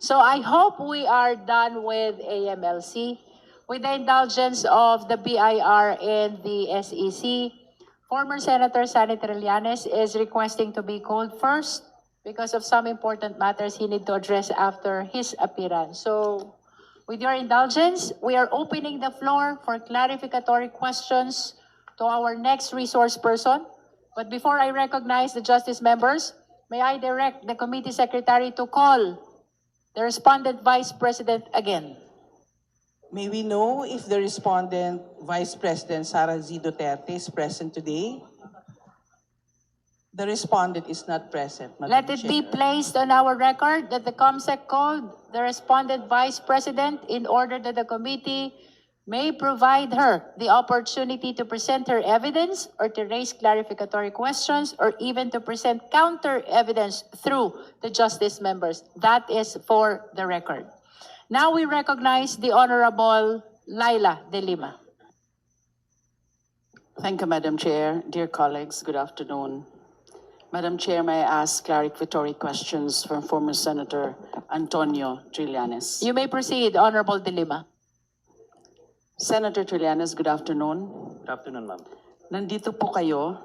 So I hope we are done with AMLC. With the indulgence of the BIR and the SEC, former Senator Sani Trillanes is requesting to be called first because of some important matters he need to address after his appearance. So with your indulgence, we are opening the floor for clarificatory questions to our next resource person. But before I recognize the justice members, may I direct the committee secretary to call the respondent vice president again. May we know if the respondent, Vice President Sara Z. Duterte, is present today? The respondent is not present, Madam Let it be Chair. placed on our record that the COMSEC called the respondent vice president in order that the committee may provide her the opportunity to present her evidence or to raise clarificatory questions or even to present counter evidence through the justice members. That is for the record. Now we recognize the Honorable Laila De Lima. Thank you, Madam Chair. Dear colleagues, good afternoon. Madam Chair, may I ask clarificatory questions from former Senator Antonio Trillanes? You may proceed, Honorable De Lima. Senator Trillanes, good afternoon. Good afternoon, ma'am. Nandito po kayo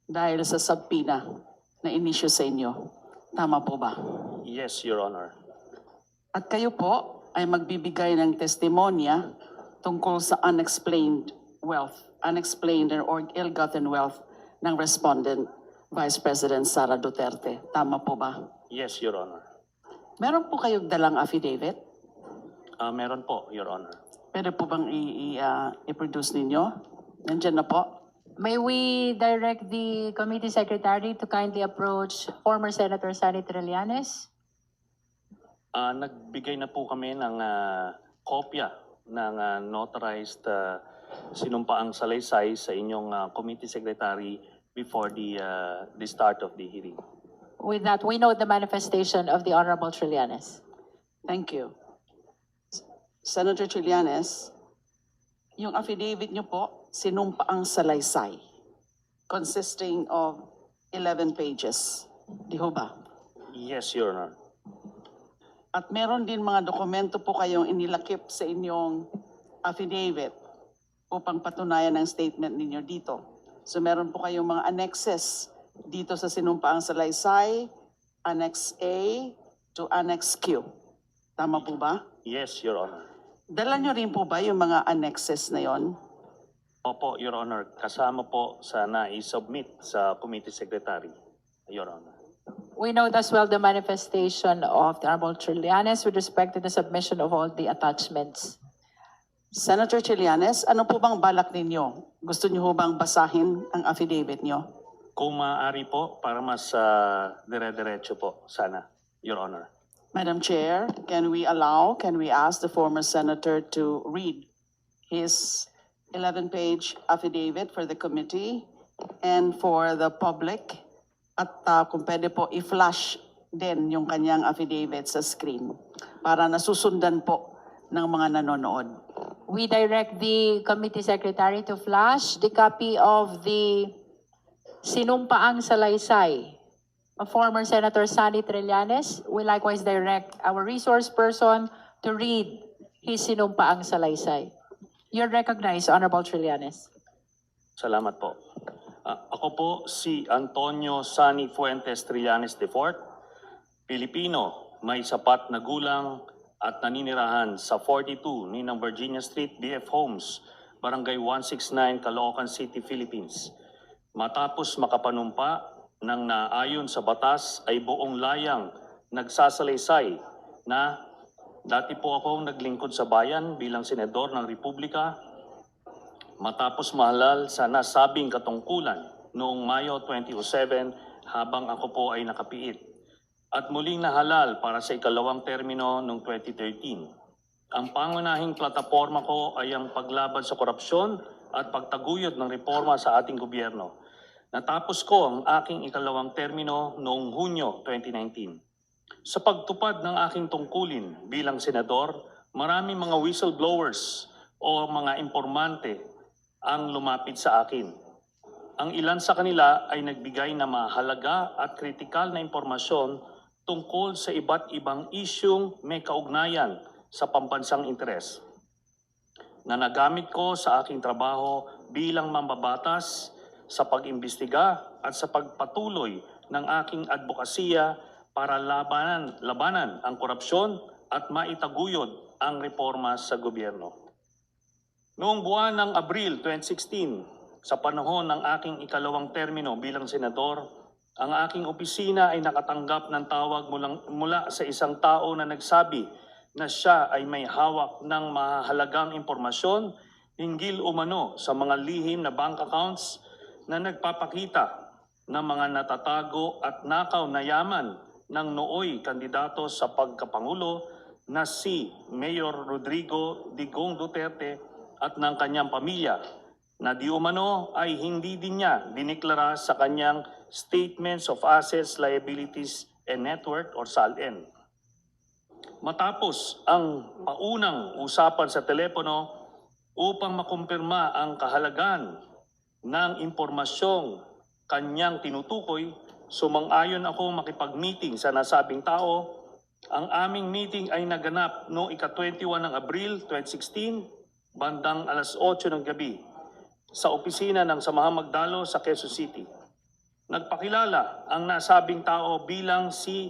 dahil sa subpoena na inisyu sa inyo. Tama po ba? Yes, Your Honor. At kayo po ay magbibigay ng testimonya tungkol sa unexplained or ill-gotten wealth ng respondent, Vice President Sara Duterte. Tama po ba? Yes, Your Honor. Meron po kayong dalang affidavit? Meron po, Your Honor. Pwede po bang i-produce ninyo? Nandiyan na po. May we direct the committee secretary to kindly approach former Senator Sani Trillanes? Nagbigay na po kami ng kopya ng notarized sinumpaang salaysay sa inyong committee secretary before the start of the hearing. With that, we note the manifestation of the Honorable Trillanes. Thank you. Senator Trillanes, yung affidavit niyo po, sinumpaang salaysay, consisting of 11 pages. Di ho ba? Yes, Your Honor. At meron din mga dokumento po kayong inilakip sa inyong affidavit upang patunayan ang statement ninyo dito. So meron po kayong mga annexes dito sa sinumpaang salaysay, Annex A to Annex Q. Tama po ba? Yes, Your Honor. Dala nyo rin po ba yung mga annexes na yon? Opo, Your Honor. Kasama po sa na-submit sa committee secretary, Your Honor. We note as well the manifestation of the Honorable Trillanes with respect to the submission of all the attachments. Senator Trillanes, ano po bang balak ninyo? Gusto niyo ho bang basahin ang affidavit niyo? Kung maaari po, para mas dire-diretso po, sana, Your Honor. Madam Chair, can we ask the former senator to read his 11-page affidavit for the committee and for the public? At kung pwede po, i-flash din yung kanyang affidavit sa screen para nasusundan po ng mga nanonood. We direct the committee secretary to flash the copy of the sinumpaang salaysay of former Senator Sani Trillanes. We likewise direct our resource person to read his sinumpaang salaysay. You're recognized, Honorable Trillanes. Salamat po. Ako po si Antonio Sani Fuentes Trillanes IV, Pilipino, may sapat na gulang at naninirahan sa 42 Ninang Virginia Street, BF Homes, Barangay 169, Caloocan City, Philippines. Matapos makapanumpa ng naayon sa batas ay buong layang nagsasalaysay na dati po akong naglingkod sa bayan bilang senador ng Republika. Matapos mahalal sa nasabing katungkulan noong Mayo 2007 habang ako po ay nakapiit. At muling nahalal para sa ikalawang termino noong 2013. Ang pangunahing plataforma ko ay ang paglaban sa korupsyon at pagtaguyod ng reforma sa ating gobyerno. Natapos ko ang aking ikalawang termino noong Hunyo 2019. Sa pagtupad ng aking tungkulin bilang senador, maraming mga whistleblowers o mga informante ang lumapit sa akin. Ang ilan sa kanila ay nagbigay na mahalaga at kritikal na impormasyon tungkol sa iba't ibang isyung may kaugnayan sa pambansang interes na nagamit ko sa aking trabaho bilang mambabatas sa pag-imbestiga at sa pagpatuloy ng aking advokasya para labanan ang korupsyon at maitaguyod ang reforma sa gobyerno. Noong buwan ng Abril 2016, sa panahon ng aking ikalawang termino bilang senador, ang aking opisina ay nakatanggap ng tawag mula sa isang tao na nagsabi na siya ay may hawak ng mahalagang impormasyon hinggil umano sa mga lihim na bank accounts na nagpapakita ng mga natatago at nakaw na yaman ng nooy kandidato sa pagkapangulo na si Mayor Rodrigo Digong Duterte at ng kanyang pamilya na di umano ay hindi din niya diniklara sa kanyang Statements of Assets, Liabilities, and Net Worth or SALN. Matapos ang paunang usapan sa telepono upang makumpirma ang kahalagan ng impormasyong kanyang tinutukoy, sumang-ayon ako makipag-meeting sa nasabing tao. Ang aming meeting ay naganap noong ika-21 ng Abril 2016, bandang alas 8 ng gabi, sa opisina ng Samahang Magdalo sa Quezon City. Nagpakilala ang nasabing tao bilang si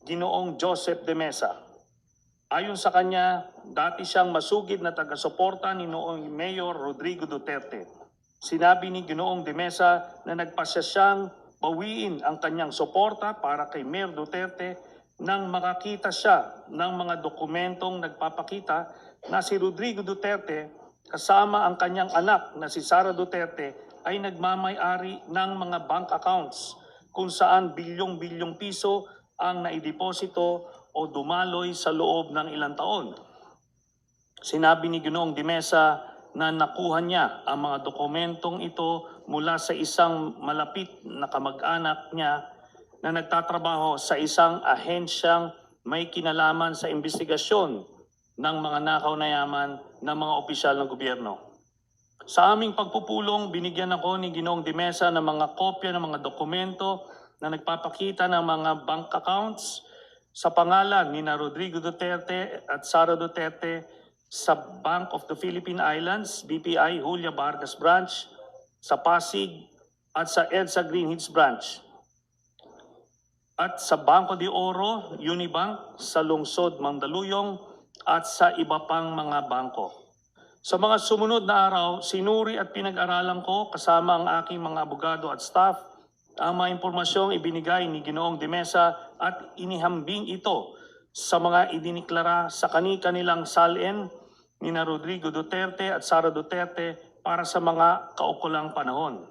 Ginoong Joseph de Mesa. Ayon sa kanya, dati siyang masugid na taga-suporta ni noong Mayor Rodrigo Duterte. Sinabi ni Ginoong de Mesa na nagpasya siyang bawiin ang kanyang suporta para kay Mayor Duterte nang makakita siya ng mga dokumentong nagpapakita na si Rodrigo Duterte kasama ang kanyang anak na si Sara Duterte ay nagmamay-ari ng mga bank accounts kung saan bilyong-bilyong piso ang naideposito o dumaloy sa loob ng ilang taon. Sinabi ni Ginoong de Mesa na nakuha niya ang mga dokumentong ito mula sa isang malapit na kamag-anak niya na nagtatrabaho sa isang ahensyang may kinalaman sa investigasyon ng mga nakaw na yaman ng mga opisyal ng gobyerno. Sa aming pagpupulong, binigyan ako ni Ginoong de Mesa ng mga kopya ng mga dokumento na nagpapakita ng mga bank accounts sa pangalan ni Rodrigo Duterte at Sara Duterte sa Bank of the Philippine Islands, BPI, Julia Vargas Branch, sa Pasig at sa EDSA Green Hills Branch, at sa Banco de Oro, Unibank, sa Lungsod, Mandaluyong, at sa iba pang mga bangko. Sa mga sumunod na araw, sinuri at pinag-aralan ko kasama ang aking mga abogado at staff ang mga impormasyong ibinigay ni Ginoong de Mesa at inihambing ito sa mga idiniklara sa kanilang SALN ni Rodrigo Duterte at Sara Duterte para sa mga kaukulang panahon.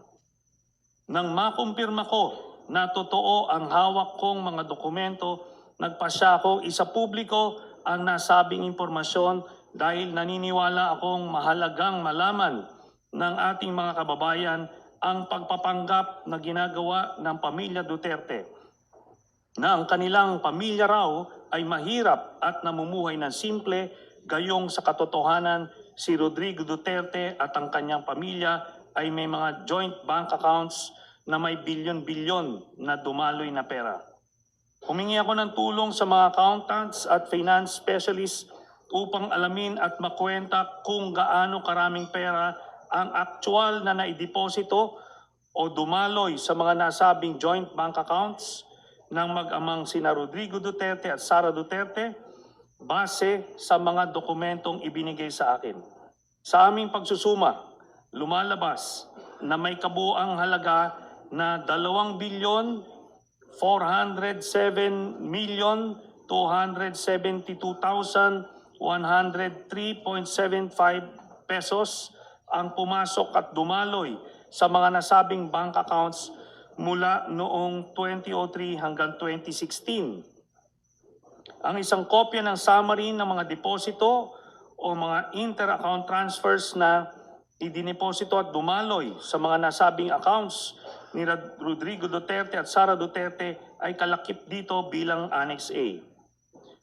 Nang makumpirma ko na totoo ang hawak kong mga dokumento, nagpasya akong isapubliko ang nasabing impormasyon dahil naniniwala akong mahalagang malaman ng ating mga kababayan ang pagpapanggap na ginagawa ng pamilya Duterte na ang kanilang pamilya raw ay mahirap at namumuhay ng simple, gayong sa katotohanan si Rodrigo Duterte at ang kanyang pamilya ay may mga joint bank accounts na may bilyon-bilyon na dumaloy na pera. Humingi ako ng tulong sa mga accountants at finance specialists upang alamin at makwenta kung gaano karaming pera ang aktual na naideposito o dumaloy sa mga nasabing joint bank accounts ng mag-amang sina Rodrigo Duterte at Sara Duterte base sa mga dokumentong ibinigay sa akin. Sa aming pagsusuma, lumalabas na may kabuang halaga na 2,272,103.75 pesos ang pumasok at dumaloy sa mga nasabing bank accounts mula noong 2003 hanggang 2016. Ang isang kopya ng summary ng mga deposito o mga inter-account transfers na idineposito at dumaloy sa mga nasabing accounts ni Rodrigo Duterte at Sara Duterte ay kalakip dito bilang Annex A.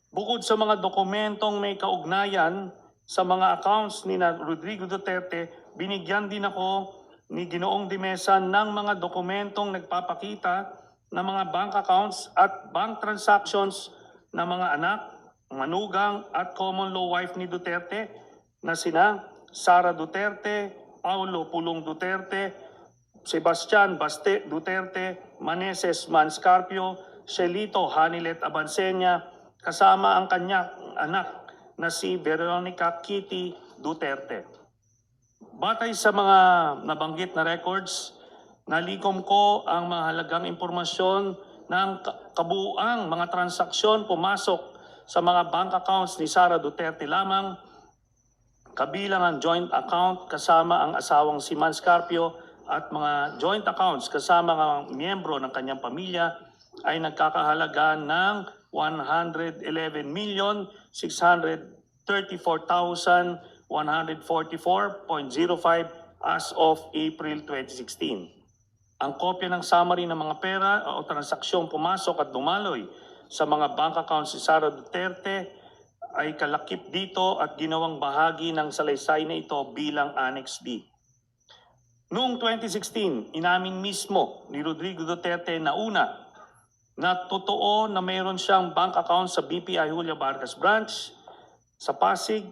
Bukod sa mga dokumentong may kaugnayan sa mga accounts ni Rodrigo Duterte, binigyan din ako ni Ginoong de Mesa ng mga dokumentong nagpapakita ng mga bank accounts at bank transactions ng mga anak, manugang at common law wife ni Duterte na sina Sara Duterte, Paulo Pulong Duterte, Sebastian Baste Duterte, Maneses Manscarpio, Shelito Hanilet Abansenya, kasama ang kanyang anak na si Veronica Kitty Duterte. Batay sa mga nabanggit na records, nalikom ko ang mahalagang impormasyon ng kabuuang mga transaksyon pumasok sa mga bank accounts ni Sara Duterte lamang, kabilang ang joint account kasama ang asawang si Manscarpio at mga joint accounts kasama ang miyembro ng kanyang pamilya ay nagkakahalaga ng 111,634,144.05 as of April 2016. Ang kopya ng summary ng mga pera o transaksyong pumasok at dumaloy sa mga bank accounts ni Sara Duterte ay kalakip dito at ginawang bahagi ng salaysay na ito bilang Annex B. Noong 2016, inamin mismo ni Rodrigo Duterte na una na totoo na mayroon siyang bank account sa BPI Julia Vargas Branch sa Pasig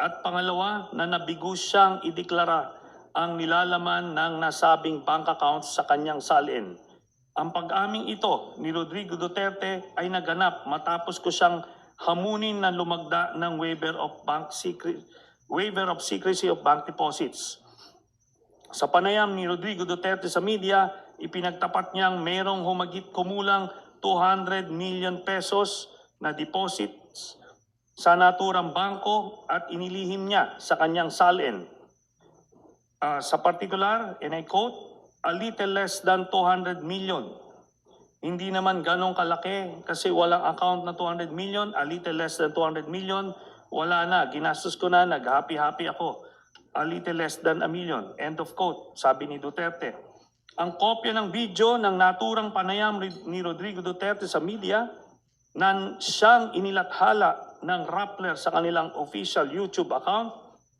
at pangalawa na nabigo siyang ideklara ang nilalaman ng nasabing bank account sa kanyang salin. Ang pag-aming ito ni Rodrigo Duterte ay naganap matapos ko siyang hamunin na lumagda ng waiver of secrecy of bank deposits. Sa panayam ni Rodrigo Duterte sa media, ipinagtapat niyang mayroong humagit kumulang 200 million pesos na deposits sa naturang bangko at inilihim niya sa kanyang salin. Sa particular, and I quote, a little less than 200 million. Hindi naman ganong kalaki kasi walang account na 200 million, a little less than 200 million, wala na, ginastos ko na, nag-happy-happy ako. A little less than a million. End of quote, sabi ni Duterte. Ang kopya ng video ng naturang panayam ni Rodrigo Duterte sa media na siyang inilathala ng Rappler sa kanilang official YouTube account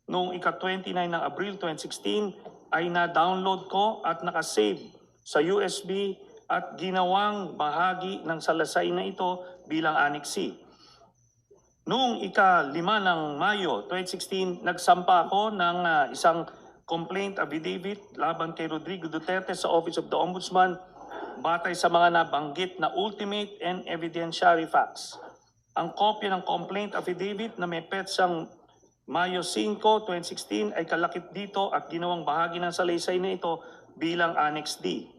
noong ika-29 ng Abril 2016 ay na-download ko at nakasave sa USB at ginawang bahagi ng salasay na ito bilang Annex C. Noong ika-5 ng Mayo 2016, nagsampa ako ng isang complaint affidavit laban kay Rodrigo Duterte sa Office of the Ombudsman batay sa mga nabanggit na ultimate and evidentiary facts. Ang kopya ng complaint affidavit na may petsang Mayo 5, 2016 ay kalakip dito at ginawang bahagi ng salaysay na ito bilang Annex D.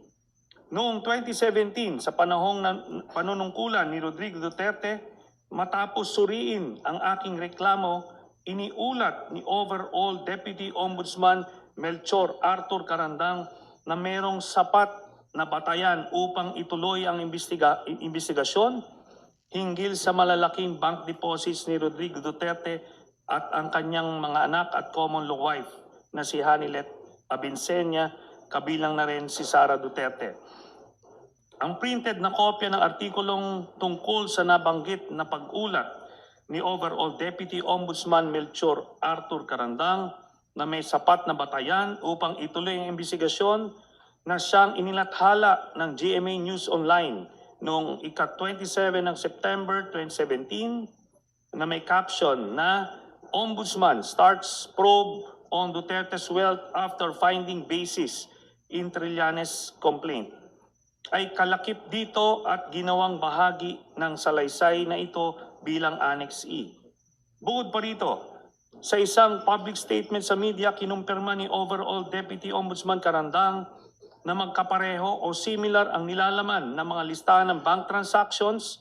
Noong 2017, sa panunungkulan ni Rodrigo Duterte, matapos suriin ang aking reklamo, iniulat ni overall Deputy Ombudsman Melchor Arthur Carandang na mayroong sapat na batayan upang ituloy ang investigasyon hinggil sa malalaking bank deposits ni Rodrigo Duterte at ang kanyang mga anak at common law wife na si Hanilet Abinsenya, kabilang na rin si Sara Duterte. Ang printed na kopya ng artikulong tungkol sa nabanggit na pag-ulat ni overall Deputy Ombudsman Melchor Arthur Carandang na may sapat na batayan upang ituloy ang investigasyon na siyang inilathala ng GMA News Online noong ika-27 ng September 2017 na may caption na Ombudsman starts probe on Duterte's wealth after finding basis in Trillanes complaint ay kalakip dito at ginawang bahagi ng salaysay na ito bilang Annex E. Bukod pa rito, sa isang public statement sa media, kinumpirma ni overall Deputy Ombudsman Carandang na magkapareho o similar ang nilalaman ng mga listahan ng bank transactions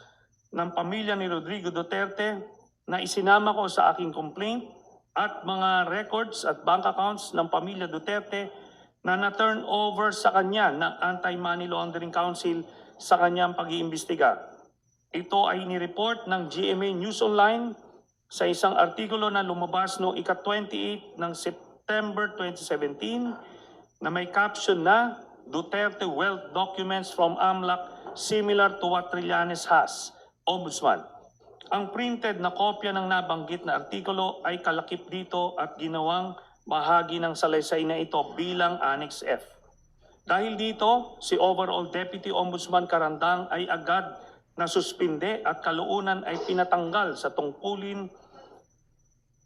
ng pamilya ni Rodrigo Duterte na isinama ko sa aking complaint at mga records at bank accounts ng pamilya Duterte na na-turn over sa kanya ng Anti-Money Laundering Council sa kanyang pag-iimbestiga. Ito ay nireport ng GMA News Online sa isang artikulo na lumabas noong ika-28 ng September 2017 na may caption na Duterte Wealth Documents from AMLAC similar to what Trillanes has, Ombudsman. Ang printed na kopya ng nabanggit na artikulo ay kalakip dito at ginawang bahagi ng salaysay na ito bilang Annex F. Dahil dito, si Overall Deputy Ombudsman Carandang ay agad na suspinde at kalaunan ay pinatanggal sa tungkulin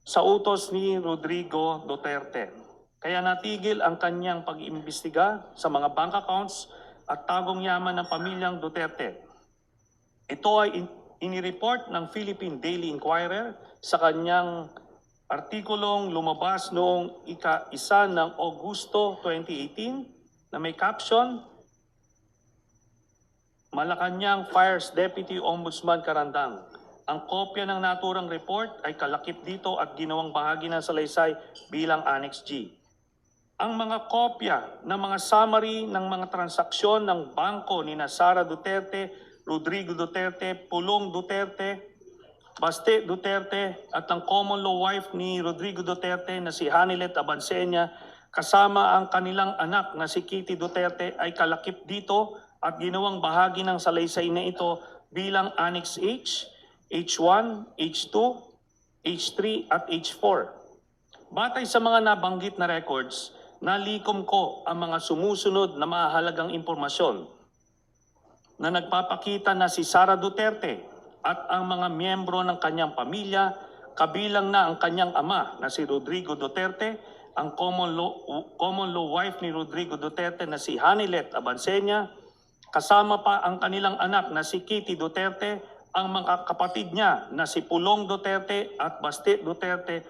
sa utos ni Rodrigo Duterte. Kaya natigil ang kanyang pag-iimbestiga sa mga bank accounts at tagong yaman ng pamilyang Duterte. Ito ay inireport ng Philippine Daily Inquirer sa kanyang artikulong lumabas noong ika-1 ng Agosto 2018 na may caption, Malacanang Fires Deputy Ombudsman Carandang. Ang kopya ng naturang report ay kalakip dito at ginawang bahagi ng salaysay bilang Annex G. Ang mga kopya ng mga summary ng mga transaksyon ng bangko ni Sara Duterte, Rodrigo Duterte, Pulong Duterte, Baste Duterte at ang common law wife ni Rodrigo Duterte na si Hanilet Abansenia kasama ang kanilang anak na si Kitty Duterte ay kalakip dito at ginawang bahagi ng salaysay na ito bilang Annex H, H1, H2, H3 at H4. Batay sa mga nabanggit na records, nalikom ko ang mga sumusunod na mahalagang impormasyon na nagpapakita na si Sara Duterte at ang mga miyembro ng kanyang pamilya, kabilang na ang kanyang ama na si Rodrigo Duterte, ang common law wife ni Rodrigo Duterte na si Hanilet Abansenia, kasama pa ang kanilang anak na si Kitty Duterte, ang mga kapatid niya na si Pulong Duterte at Baste Duterte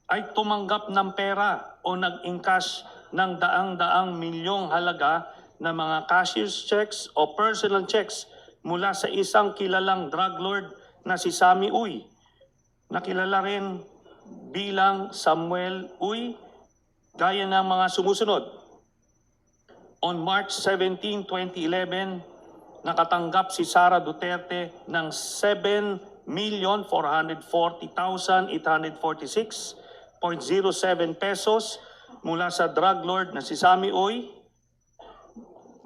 ay tumanggap ng pera o nag-encash ng daang-daang milyong halaga na mga cashier's checks o personal checks mula sa isang kilalang drug lord na si Sammy Uy, na kilala rin bilang Samuel Uy, gaya ng mga sumusunod. On March 17, 2011, nakatanggap si Sara Duterte ng 7,440,846.07 pesos mula sa drug lord na si Sammy Uy.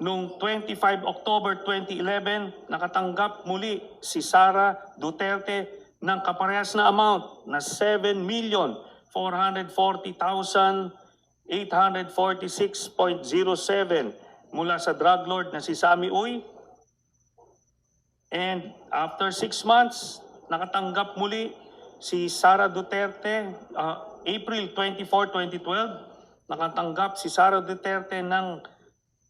Noong 25 October 2011, nakatanggap muli si Sara Duterte ng kaparehas na amount na 7,440,846.07 mula sa drug lord na si Sammy Uy. And after 6 months, nakatanggap muli si Sara Duterte, April 24, 2012, nakatanggap si Sara Duterte ng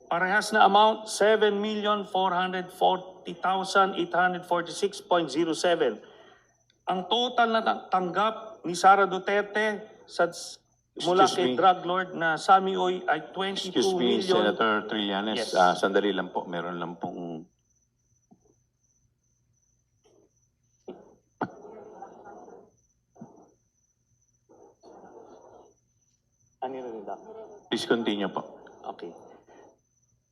parehas na amount, 7,440,846.07. Ang total na tanggap ni Sara Duterte mula kay drug lord na Sammy Uy ay 22 Excuse me, million. Senator Trillanes, Yes. sandali lang po, meron lang pong... Ano yun, Doc? Please continue po. Okay.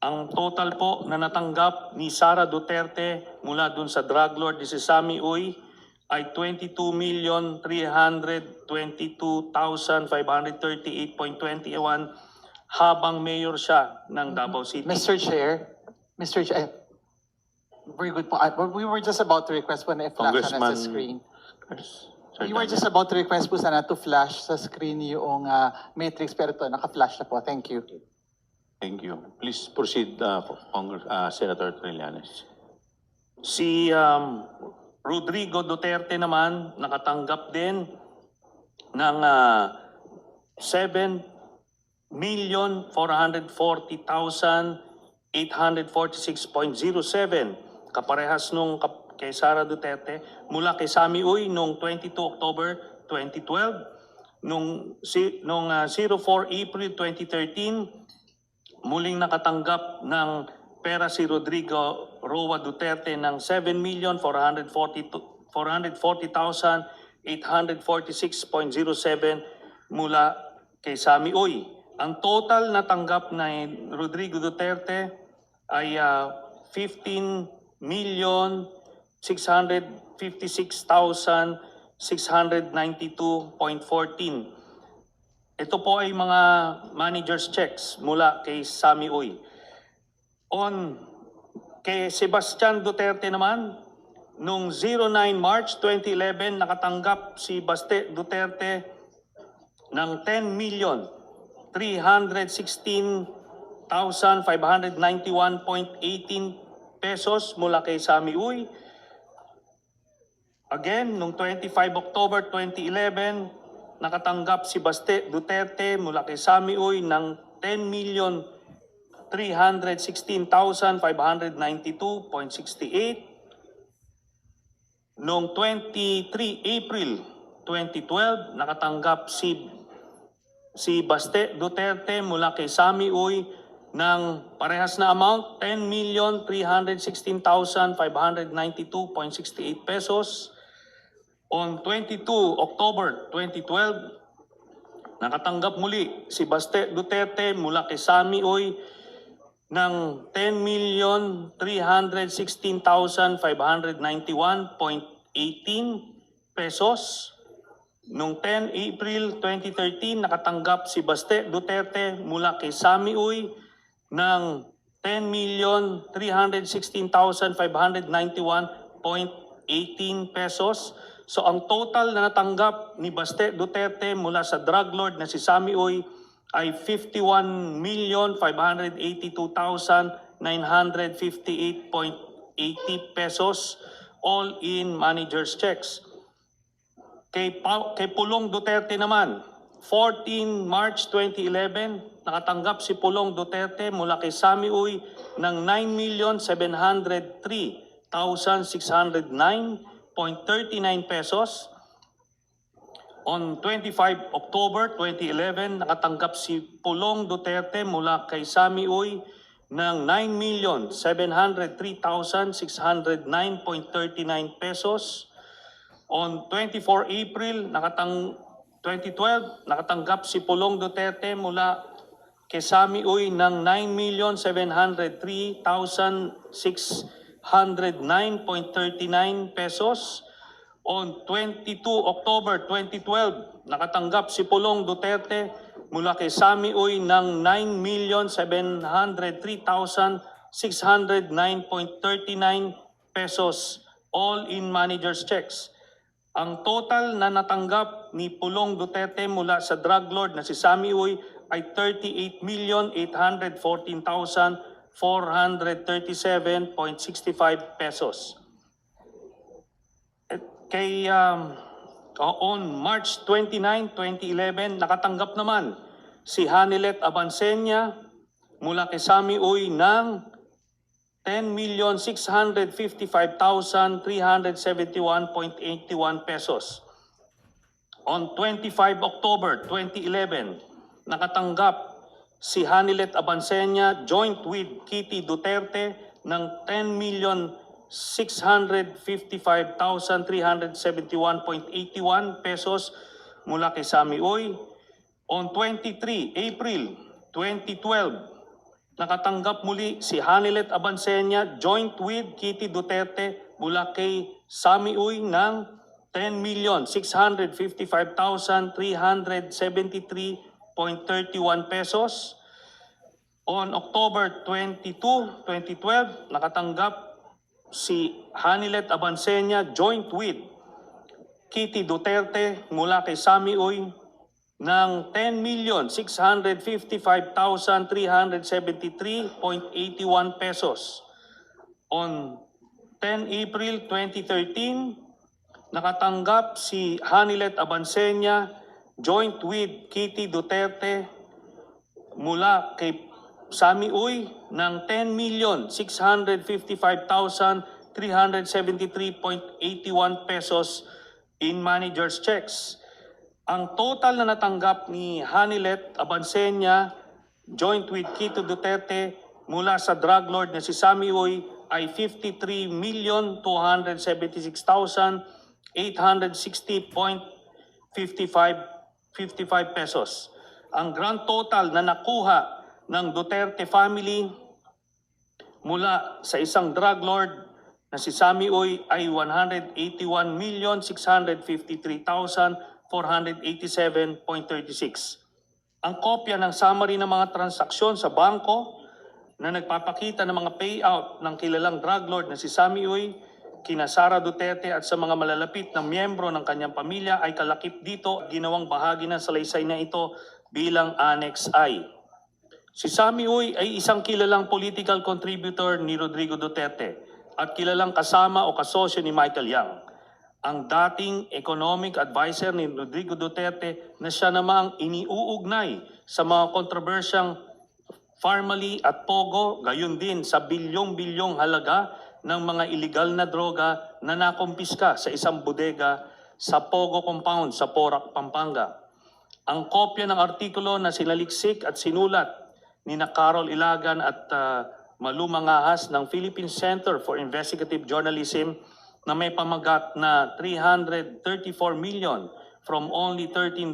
Ang total po na natanggap ni Sara Duterte mula dun sa drug lord ni si Sammy Uy ay 22,322,538.21 habang mayor siya ng Davao City. Mr. Chair, very good po. We were just about to request po na i-flash na sa screen. Sir We were Daniel. just about to request po sana to flash sa screen yung matrix, pero ito, naka-flash na po. Thank you. Thank you. Please proceed, Senator Trillanes. Si Rodrigo Duterte naman nakatanggap din ng 7,440,846.07 kaparehas nung kay Sara Duterte mula kay Sammy Uy noong 22 October 2012, noong 04 April 2013 muling nakatanggap ng pera si Rodrigo Roa Duterte ng 7,440,846.07 mula kay Sammy Uy. Ang total na tanggap na Rodrigo Duterte ay 15,656,692.14. Ito po ay mga manager's checks mula kay Sammy Uy. Kay Sebastian Duterte naman, noong 09 March 2011, nakatanggap si Baste Duterte ng 10,316,000 pesos mula kay Sammy Uy. Again, noong 25 October 2011, nakatanggap si Baste Duterte mula kay Sammy Uy ng 10,316,592.68. Noong 23 April 2012, nakatanggap si Baste Duterte mula kay Sammy Uy ng parehas na amount, 10,316,592.68 pesos. On 22 October 2012, nakatanggap muli si Baste Duterte mula kay Sammy Uy ng 10,316,591.18 pesos. Noong 10 April 2013, nakatanggap si Baste Duterte mula kay Sammy Uy ng 10,316,591.18 pesos. So ang total na natanggap ni Baste Duterte mula sa drug lord na si Sammy Uy ay 51,582,958.80 pesos, all in manager's checks. Kay Pulong Duterte naman, 14 March 2011, nakatanggap si Pulong Duterte mula kay Sammy Uy ng 9,703,609.39 pesos. On 25 October 2011, nakatanggap si Pulong Duterte mula kay Sammy Uy ng 9,703,609.39 pesos. On 24 April 2012, nakatanggap si Pulong Duterte mula kay Sammy Uy ng 9,703,609.39 pesos. On 22 October 2012, nakatanggap si Pulong Duterte mula kay Sammy Uy ng 9,703,609.39 pesos, all in manager's checks. Ang total na natanggap ni Pulong Duterte mula sa drug lord na si Sammy Uy ay 38,814,437.65 pesos. On March 29, 2011, nakatanggap naman si Hanilet Abansenya mula kay Sammy Uy ng 10,655,371.81 pesos. On 25 October 2011, nakatanggap si Hanilet Abansenya joint with Kitty Duterte ng 10,655,371.81 pesos mula kay Sammy Uy. On 23 April 2012, nakatanggap muli si Hanilet Abansenya joint with Kitty Duterte mula kay Sammy Uy ng 10,655,373.31 pesos. On October 22, 2012, nakatanggap si Hanilet Abansenya joint with Kitty Duterte mula kay Sammy Uy ng 10,655,373.81 pesos. On 10 April 2013, nakatanggap si Hanilet Abansenya joint with Kitty Duterte mula kay Sammy Uy ng 10,655,373.81 pesos in manager's checks. Ang total na natanggap ni Hanilet Abansenya joint with Kitty Duterte mula sa drug lord na si Sammy Uy ay 53,276,860.55 pesos. Ang grand total na nakuha ng Duterte family mula sa isang drug lord na si Sammy Uy ay 181,653,487.36. Ang kopya ng summary ng mga transaksyon sa bangko na nagpapakita ng mga payout ng kilalang drug lord na si Sammy Uy, kina Sara Duterte at sa mga malalapit na miyembro ng kanyang pamilya ay kalakip dito, ginawang bahagi ng salaysay na ito bilang Annex I. Si Sammy Uy ay isang kilalang political contributor ni Rodrigo Duterte at kilalang kasama o kasosyo ni Michael Yang, ang dating economic advisor ni Rodrigo Duterte na siya namang iniuugnay sa mga kontrobersyang Farmally at Pogo, gayon din sa bilyong-bilyong halaga ng mga iligal na droga na nakumpiska sa isang bodega sa Pogo Compound sa Porac, Pampanga. Ang kopya ng artikulo na sinaliksik at sinulat ni na Carol Ilagan at Malu Mangahas ng Philippine Center for Investigative Journalism na may pamagat na 334 million from only $13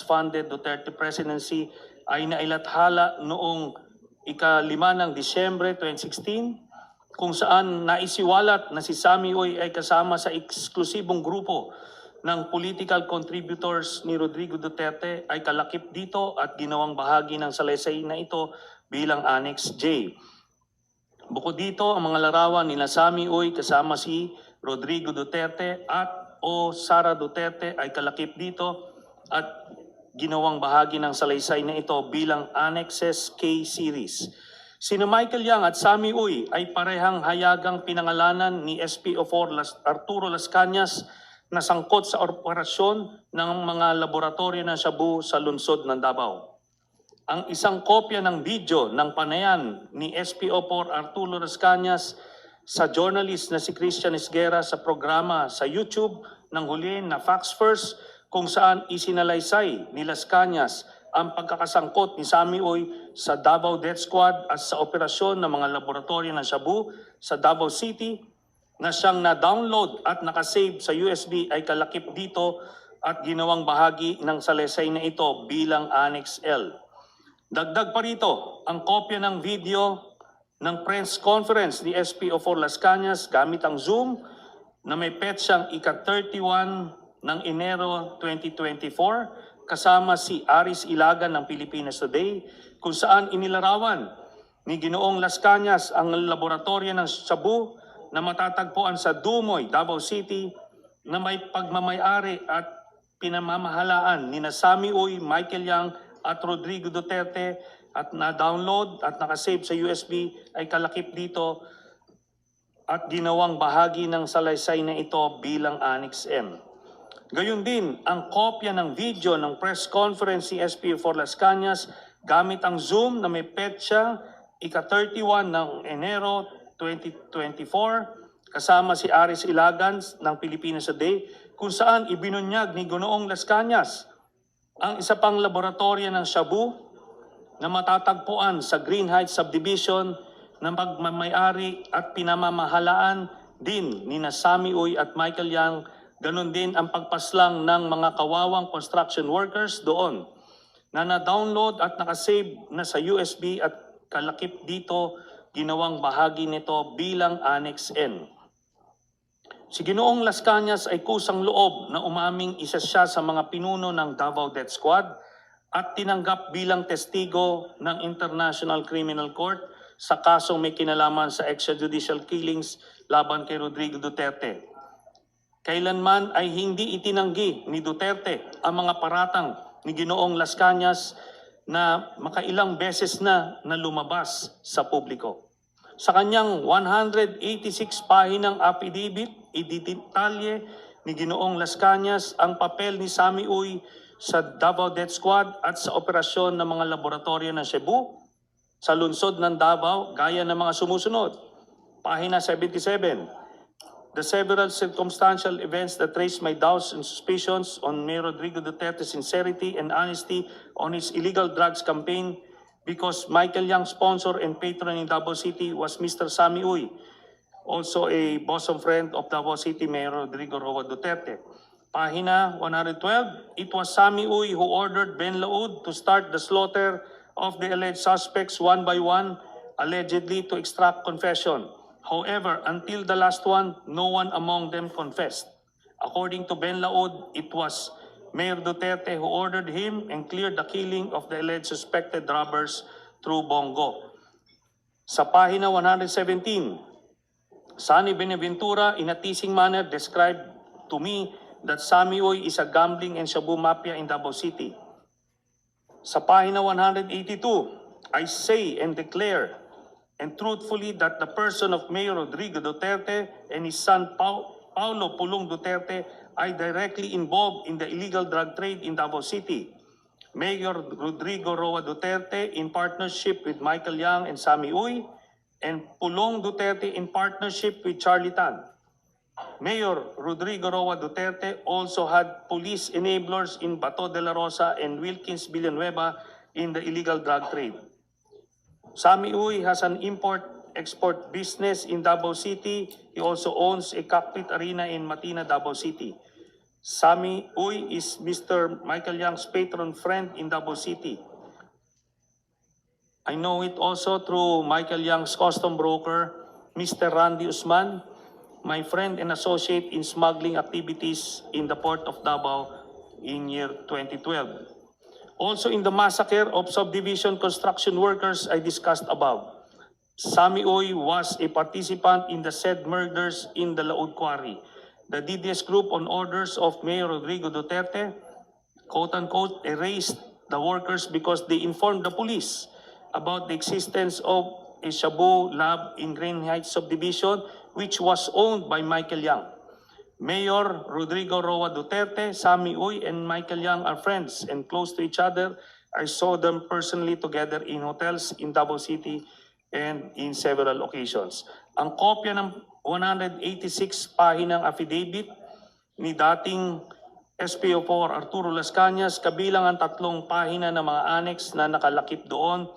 funded Duterte presidency ay nailathala noong ika-5 ng Disyembre 2016 kung saan naisiwalat na si Sammy Uy ay kasama sa eksklusibong grupo ng political contributors ni Rodrigo Duterte ay kalakip dito at ginawang bahagi ng salaysay na ito bilang Annex J. Bukod dito, ang mga larawan ni Sammy Uy kasama si Rodrigo Duterte at o Sara Duterte ay kalakip dito at ginawang bahagi ng salaysay na ito bilang Annexes K Series. Sina Michael Yang at Sammy Uy ay parehang hayagang pinangalanan ni SPO4 Arturo Las Cañas na sangkot sa operasyon ng mga laboratorio ng Shabu sa lungsod ng Davao. Ang isang kopya ng video ng panayan ni SPO4 Arturo Las Cañas sa journalist na si Christian Esguerra sa programa sa YouTube ng huli na Facts First kung saan isinalaysay ni Las Cañas ang pagkakasangkot ni Sammy Uy sa Davao Death Squad at sa operasyon ng mga laboratorio ng Shabu sa Davao City na siyang na-download at nakasave sa USB ay kalakip dito at ginawang bahagi ng salaysay na ito bilang Annex L. Dagdag pa rito, ang kopya ng video ng press conference ni SPO4 Las Cañas gamit ang Zoom na may petsang ika-31 ng Enero 2024 kasama si Aris Ilagan ng Pilipinas Today kung saan inilarawan ni Ginoong Las Cañas ang laboratorio ng Shabu na matatagpuan sa Dumoy, Davao City na may pagmamayari at pinamamahalaan ni Sammy Uy, Michael Yang at Rodrigo Duterte at na-download at nakasave sa USB ay kalakip dito at ginawang bahagi ng salaysay na ito bilang Annex M. Gayun din, ang kopya ng video ng press conference si SPO4 Las Cañas gamit ang Zoom na may petsa ika-31 ng Enero 2024 kasama si Aris Ilagan ng Pilipinas Today kung saan ibinunyag ni Ginoong Las Cañas ang isa pang laboratorio ng Shabu na matatagpuan sa Green Heights Subdivision na pagmamayari at pinamamahalaan din ni Sammy Uy at Michael Yang. Ganon din ang pagpaslang ng mga kawawang construction workers doon na na-download at nakasave na sa USB at kalakip dito ginawang bahagi nito bilang Annex N. Si Ginoong Las Cañas ay kusang loob na umaming isa siya sa mga pinuno ng Davao Death Squad at tinanggap bilang testigo ng International Criminal Court sa kasong may kinalaman sa extrajudicial killings laban kay Rodrigo Duterte. Kailanman ay hindi itinanggi ni Duterte ang mga paratang ni Ginoong Las Cañas na makailang beses na lumabas sa publiko. Sa kanyang 186 pahinang affidavit, ididetalye ni Ginoong Las Cañas ang papel ni Sammy Uy sa Davao Death Squad at sa operasyon ng mga laboratorio ng Cebu sa lungsod ng Davao gaya ng mga sumusunod. Pahina 77. The several circumstantial events that raise my doubts and suspicions on Mayor Rodrigo Duterte's sincerity and honesty on his illegal drugs campaign because Michael Yang sponsor and patron in Davao City was Mr. Sammy Uy, also a bosom friend of Davao City Mayor Rodrigo Roa Duterte. Pahina 112, it was Sammy Uy who ordered Ben Laud to start the slaughter of the alleged suspects one by one, allegedly to extract confession. However, until the last one, no one among them confessed. According to Ben Laud, it was Mayor Duterte who ordered him and cleared the killing of the alleged suspected robbers through Bongo. Sa pahina 117, Sonny Benaventura in a teasing manner described to me that Sammy Uy is a gambling and shabu mafia in Davao City. Sa pahina 182, I say and declare and truthfully that the person of Mayor Rodrigo Duterte and his son Paulo Pulong Duterte are directly involved in the illegal drug trade in Davao City. Mayor Rodrigo Roa Duterte in partnership with Michael Yang and Sammy Uy, and Pulong Duterte in partnership with Charlie Tan. Mayor Rodrigo Roa Duterte also had police enablers in Bato de la Rosa and Wilkins Villanueva in the illegal drug trade. Sammy Uy has an import-export business in Davao City. He also owns a cockpit arena in Matina, Davao City. Sammy Uy is Mr. Michael Yang's patron friend in Davao City. I know it also through Michael Yang's custom broker, Mr. Randy Usman, my friend and associate in smuggling activities in the port of Davao in year 2012. Also in the massacre of subdivision construction workers I discussed above, Sammy Uy was a participant in the said murders in the Laud Quarry. The DDS group on orders of Mayor Rodrigo Duterte, quote-unquote, erased the workers because they informed the police about the existence of a Shabu lab in Green Heights subdivision, which was owned by Michael Yang. Mayor Rodrigo Roa Duterte, Sammy Uy, and Michael Yang are friends and close to each other. I saw them personally together in hotels in Davao City and in several occasions. Ang kopya ng 186 pahinang affidavit ni dating SPO4 Arturo Las Cañas, kabilang ang 3 pahina ng mga annex na nakalakip doon,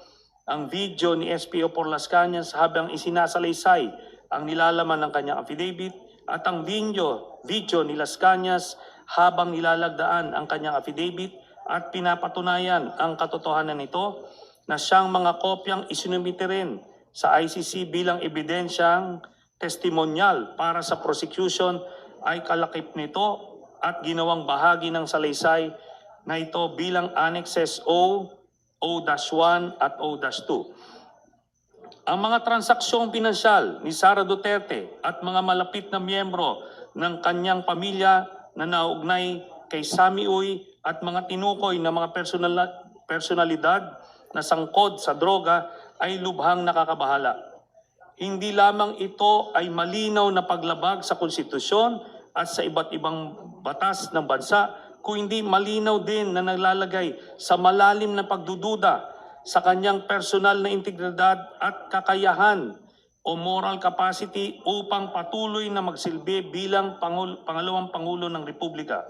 ang video ni SPO4 Las Cañas habang isinasalaysay ang nilalaman ng kanyang affidavit, at ang video ni Las Cañas habang nilalagdaan ang kanyang affidavit at pinapatunayan ang katotohanan nito na siyang mga kopyang isinumite rin sa ICC bilang ebidensyang testimonyal para sa prosecution ay kalakip nito at ginawang bahagi ng salaysay na ito bilang annexes O, O-1 at O-2. Ang mga transaksyong pinansyal ni Sara Duterte at mga malapit na miyembro ng kanyang pamilya na naugnay kay Sammy Uy at mga tinukoy na mga personalidad na sangkot sa droga ay lubhang nakakabahala. Hindi lamang ito ay malinaw na paglabag sa konstitusyon at sa iba't ibang batas ng bansa, kung hindi malinaw din na naglalagay sa malalim na pagdududa sa kanyang personal na integridad at kakayahan o moral capacity upang patuloy na magsilbi bilang pangalawang Pangulo ng Republika.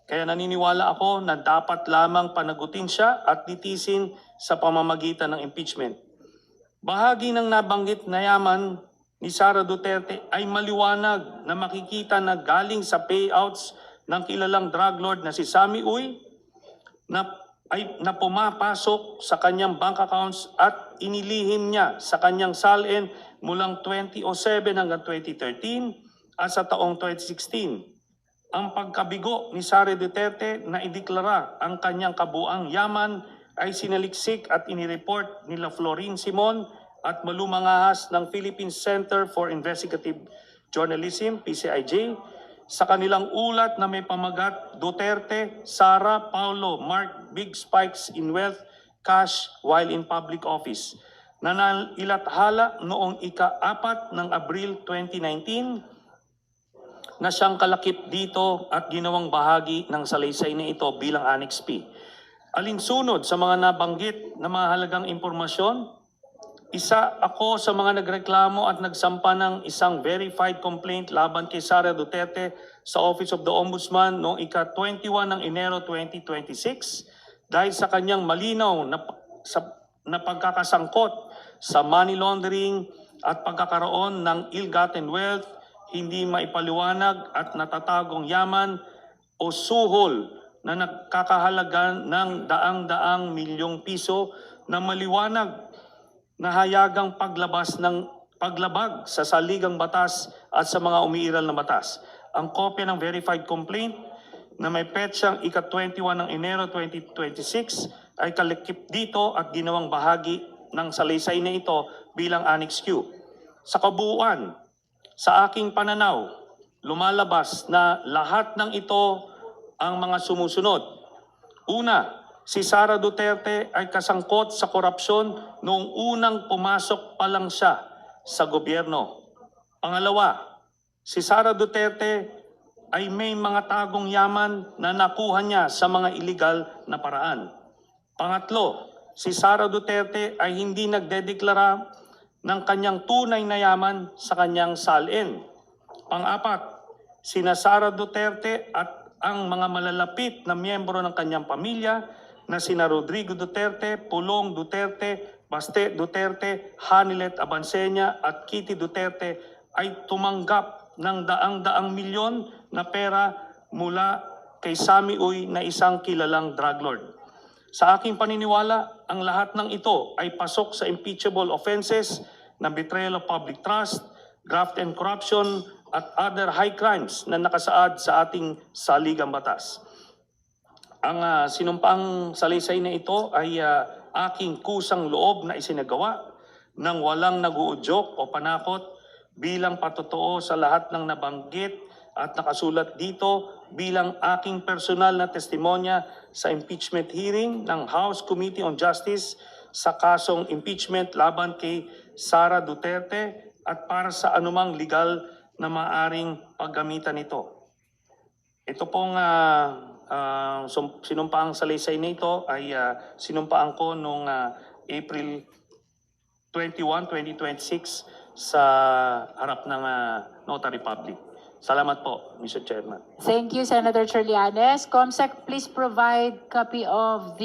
Kaya naniniwala ako na dapat lamang panagutin siya at litisin sa pamamagitan ng impeachment. Bahagi ng nabanggit na yaman ni Sara Duterte ay maliwanag na makikita na galing sa payouts ng kilalang drug lord na si Sammy Uy na pumapasok sa kanyang bank accounts at inilihim niya sa kanyang salin mulang 2007 hanggang 2013 at sa taong 2016. Ang pagkabigo ni Sara Duterte na ideklara ang kanyang kabuang yaman ay sinaliksik at inireport nila Florin Simon at malumangahas ng Philippine Center for Investigative Journalism, PCIJ, sa kanilang ulat na may pamagat, Duterte, Sara, Paulo, marked big spikes in wealth, cash while in public office. Na nailathala noong ika-4 ng Abril 2019 na siyang kalakip dito at ginawang bahagi ng salaysay na ito bilang Annex P. Alinsunod sa mga nabanggit na mahalagang impormasyon, isa ako sa mga nagreklamo at nagsampa ng isang verified complaint laban kay Sara Duterte sa Office of the Ombudsman noong ika-21 ng Enero 2026 dahil sa kanyang malinaw na pagkakasangkot sa money laundering at pagkakaroon ng ill-gotten wealth, hindi maipaliwanag at natatagong yaman o suhol na nagkakahalaga ng daang-daang milyong piso na maliwanag na hayagang paglabag sa saligang batas at sa mga umiiral na batas. Ang kopya ng verified complaint na may petsang ika-21 ng Enero 2026 ay kalakip dito at ginawang bahagi ng salaysay na ito bilang Annex Q. Sa kabuuan, sa aking pananaw, lumalabas na lahat ng ito ang mga sumusunod. Una, si Sara Duterte ay kasangkot sa korupsyon noong unang pumasok pa lang siya sa gobyerno. Pangalawa, si Sara Duterte ay may mga tagong yaman na nakuha niya sa mga iligal na paraan. Pangatlo, si Sara Duterte ay hindi nagdedeklara ng kanyang tunay na yaman sa kanyang salin. Pang-apat, sina Sara Duterte at ang mga malalapit na miyembro ng kanyang pamilya na sina Rodrigo Duterte, Pulong Duterte, Baste Duterte, Hanilet Abansenya at Kitty Duterte ay tumanggap ng daang-daang milyon na pera mula kay Sammy Uy na isang kilalang drug lord. Sa aking paniniwala, ang lahat ng ito ay pasok sa impeachable offenses na betrayal of public trust, graft and corruption, at other high crimes na nakasaad sa ating saligang batas. Ang sinumpaang salaysay na ito ay aking kusang loob na isinagawa ng walang naguudyok o panakot bilang patotoo sa lahat ng nabanggit at nakasulat dito bilang aking personal na testimonya sa impeachment hearing ng House Committee on Justice sa kasong impeachment laban kay Sara Duterte at para sa anumang legal na maaring paggamitan nito. Ito pong sinumpaang salaysay na ito ay sinumpaan ko noong April 21, 2026 sa harap ng Notary Public. Salamat po, Mr. Chairman. Thank you, Senator Trillanes. Comsec, please provide copy of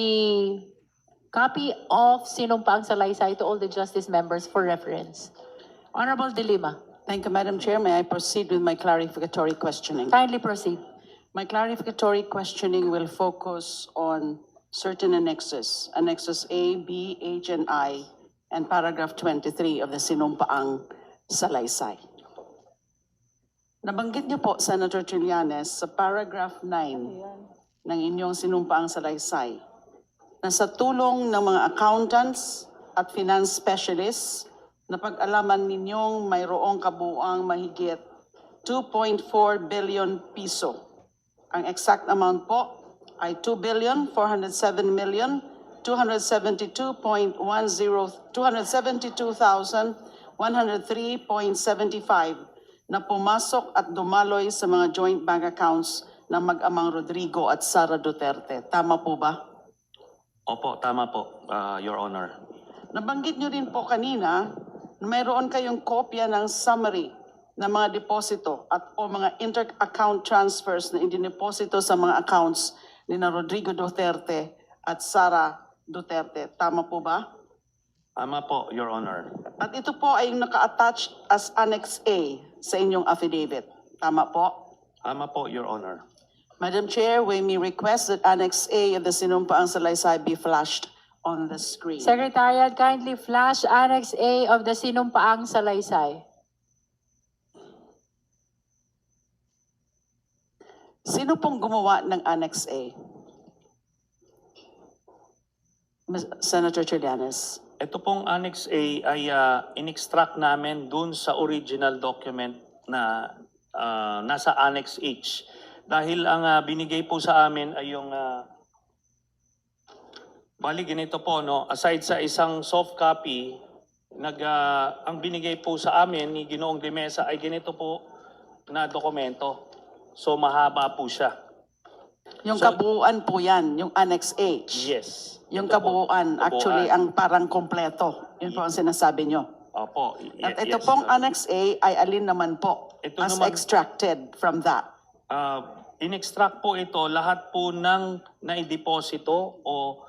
sinumpaang salaysay to all the justice members for reference. Honorable De Lima, Thank you, Madam Chair. May I proceed with my clarificatory questioning? kindly proceed. My clarificatory questioning will focus on certain annexes, Annexes A, B, H, and I, and paragraph 23 of the sinumpaang salaysay. Nabanggit niyo po, Senator Trillanes, sa paragraph 9 ng inyong sinumpaang salaysay, na sa tulong ng mga accountants at finance specialists, napag-alaman ninyong mayroong kabuuang mahigit 2.4 billion piso. Ang exact amount po ay 272,103.75 na pumasok at dumaloy sa mga joint bank accounts ng mag-amang Rodrigo at Sara Duterte. Tama po ba? Opo, tama po, Your Honor. Nabanggit nyo rin po kanina na mayroon kayong kopya ng summary ng mga deposito at o mga inter-account transfers na indineposito sa mga accounts ni na Rodrigo Duterte at Sara Duterte. Tama po ba? Tama po, Your Honor. At ito po ay naka-attach as Annex A sa inyong affidavit. Tama po? Tama po, Your Honor. Madam Chair, we may request that Annex A of the sinumpaang salaysay be flashed on the screen. Secretariat, kindly flash Annex A of the sinumpaang salaysay. Sino pong gumawa ng Annex A? Senator Trillanes. Ito pong Annex A ay in-extract namin dun sa original document na nasa Annex H. Dahil ang binigay po sa amin ay yung bali ganito po, no? Aside sa isang soft copy, ang binigay po sa amin ni Ginoong De Mesa ay ganito po na dokumento. So mahaba po siya. Yung So- kabuuan po yan, yung Annex H. Yes. Yung Ito po, kabuuan, actually, ang parang kompleto. Yun po ang sinasabi nyo. Opo. At ito yes. pong Annex A ay alin naman po Ito as naman- extracted from that. In-extract po ito lahat po ng naideposito o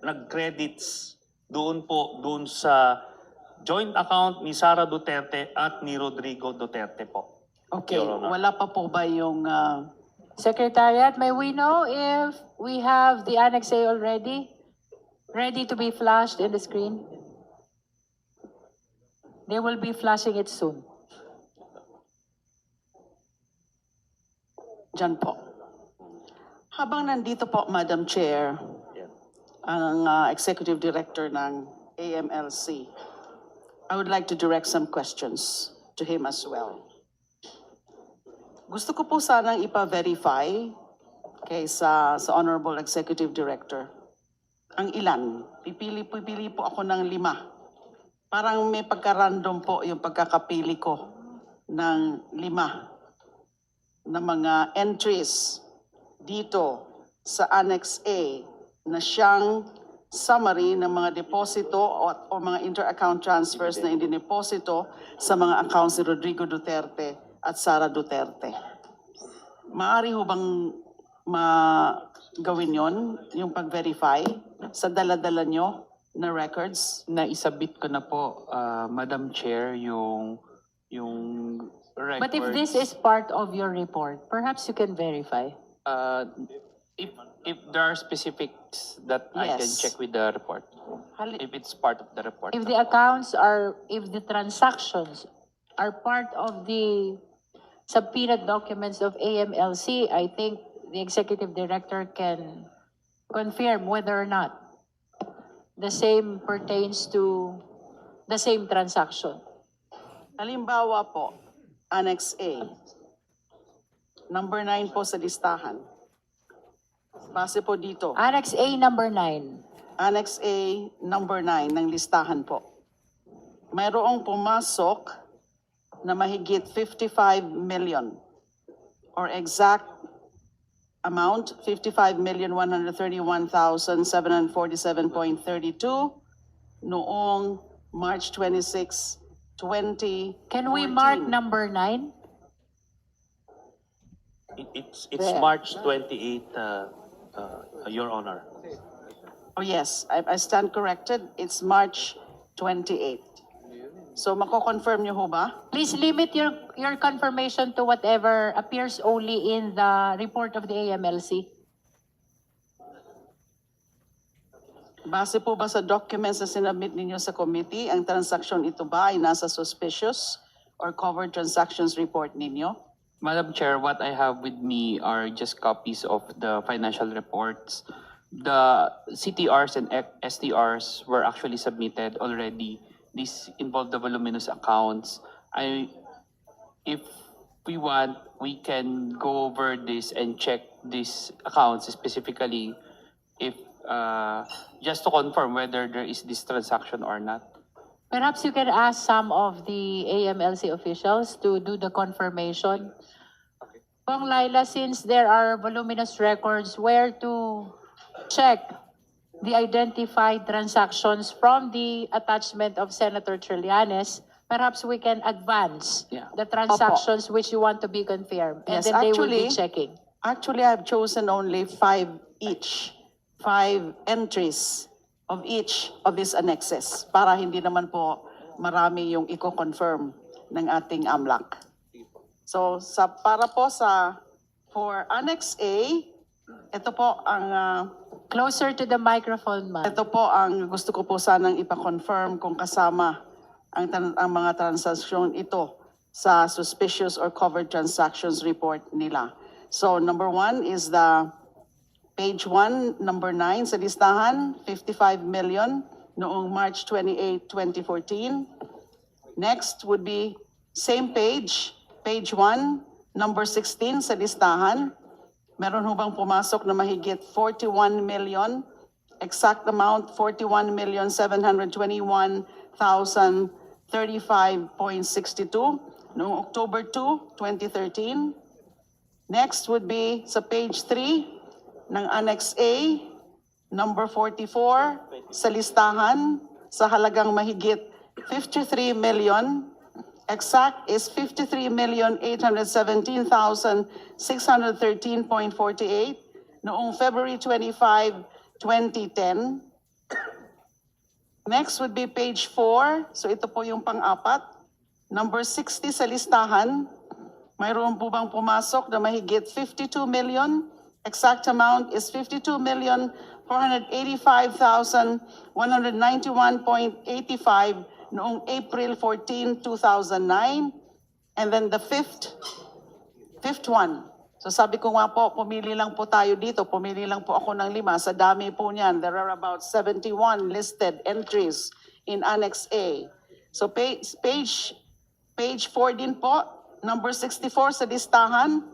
nag-credits doon sa joint account ni Sara Duterte at ni Rodrigo Duterte po. Okay, Your Honor. wala pa po ba yung... Secretariat, may we know if we have the Annex A already? Ready to be flashed in the screen? They will be flashing it soon. Diyan po. Habang nandito po, Madam Chair, Yan. ang Executive Director ng AMLC, I would like to direct some questions to him as well. Gusto ko po sanang ipa-verify Okay, sa Honorable Executive Director. Ang ilan? Pipili po ako ng 5. Parang may pagka-random po yung pagkakapili ko ng 5 na mga entries dito sa Annex A na siyang summary ng mga deposito o mga inter-account transfers na indineposito sa mga accounts ni Rodrigo Duterte at Sara Duterte. Maaari ho bang gawin yon, yung pag-verify sa dala-dala nyo na records? Naisabit ko na po, Madam Chair, yung record. But if this is part of your report, perhaps you can verify. If there are specifics that I can Yes. check with the report, if it's part of the report. If the transactions are part of the subpoenaed documents of AMLC, I think the executive director can confirm whether or not the same pertains to the same transaction. Halimbawa po, Annex A, number 9 po sa listahan. Base po dito, Annex A number 9. Annex A, number 9 ng listahan po. Mayroong pumasok na mahigit 55 million or exact amount, 55,131,747.32 noong March 26, 2014. Can we mark number 9? It's There. March 28, Your Honor. Oh yes, I stand corrected. It's March 28. So mako-confirm niyo ho ba? Please limit your confirmation to whatever appears only in the report of the AMLC. Base po ba sa documents na sinabit ninyo sa committee, ang transaksyon ito ba ay nasa suspicious or covered transactions report ninyo? Madam Chair, what I have with me are just copies of the financial reports. The CTRs and STRs were actually submitted already. These involve the voluminous accounts. If we want, we can go over this and check these accounts specifically if, just to confirm whether there is this transaction or not. Perhaps you can ask some of the AMLC officials to do the confirmation. Pong Laila, since there are voluminous records, where to check the identified transactions from the attachment of Senator Trillanes, perhaps we can advance Yeah. the transactions which you want to be confirmed. And Yes, then they will be actually- checking. Actually, I've chosen only 5 each, 5 entries of each of these annexes para hindi naman po marami yung i-confirm ng ating AMLAC. So, for Annex A, ito po ang Closer to the microphone, ma'am. ito po ang gusto ko po sanang ipa-confirm kung kasama ang mga transaksyon ito sa suspicious or covered transactions report nila. So number 1 is the page 1, number 9 sa listahan, 55 million noong March 28, 2014. Next would be same page 1, number 16 sa listahan. Meron ho bang pumasok na mahigit 41 million? Exact amount, 41,721,035.62 noong October 2, 2013. Next would be sa page 3 ng Annex A, number 44 sa listahan sa halagang mahigit 53 million. Exact is 53,817,613.48 noong February 25, 2010. Next would be page 4. So ito po yung pang-apat. Number 60 sa listahan. Mayroon po bang pumasok na mahigit 52 million? Exact amount is 52,485,191.85 noong April 14, 2009. And then the fifth one. So sabi ko nga po, pumili lang po tayo dito. Pumili lang po ako ng 5. Sa dami po niyan, there are about 71 listed entries in Annex A. So page 4 din po, number 64 sa listahan.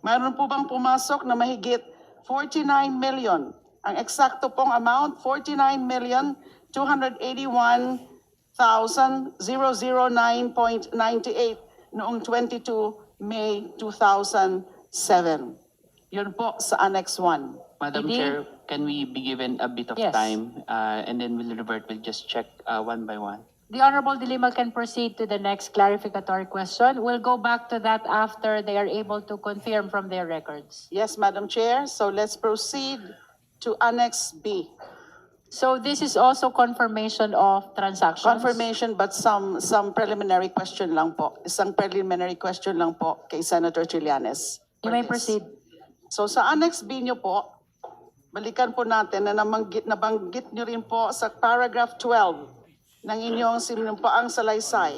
Mayroon po bang pumasok na mahigit 49 million. Ang eksakto pong amount, 49,281,009.98 noong 22 May 2007. Yun po sa Annex 1. Madam Hindi. Chair, can we be given a bit of Yes. time? And then we'll revert, we'll just check one by one. The Honorable De Lima can proceed to the next clarificatory question. We'll go back to that after they are able to confirm from their records. Yes, Madam Chair. So let's proceed to Annex B. So this is also confirmation of transactions? Confirmation but some preliminary question lang po. Isang preliminary question lang po kay Senator Trillanes. You may proceed. So sa Annex B nyo po, balikan po natin na nabanggit nyo rin po sa paragraph 12 ng inyong sinumpaang salaysay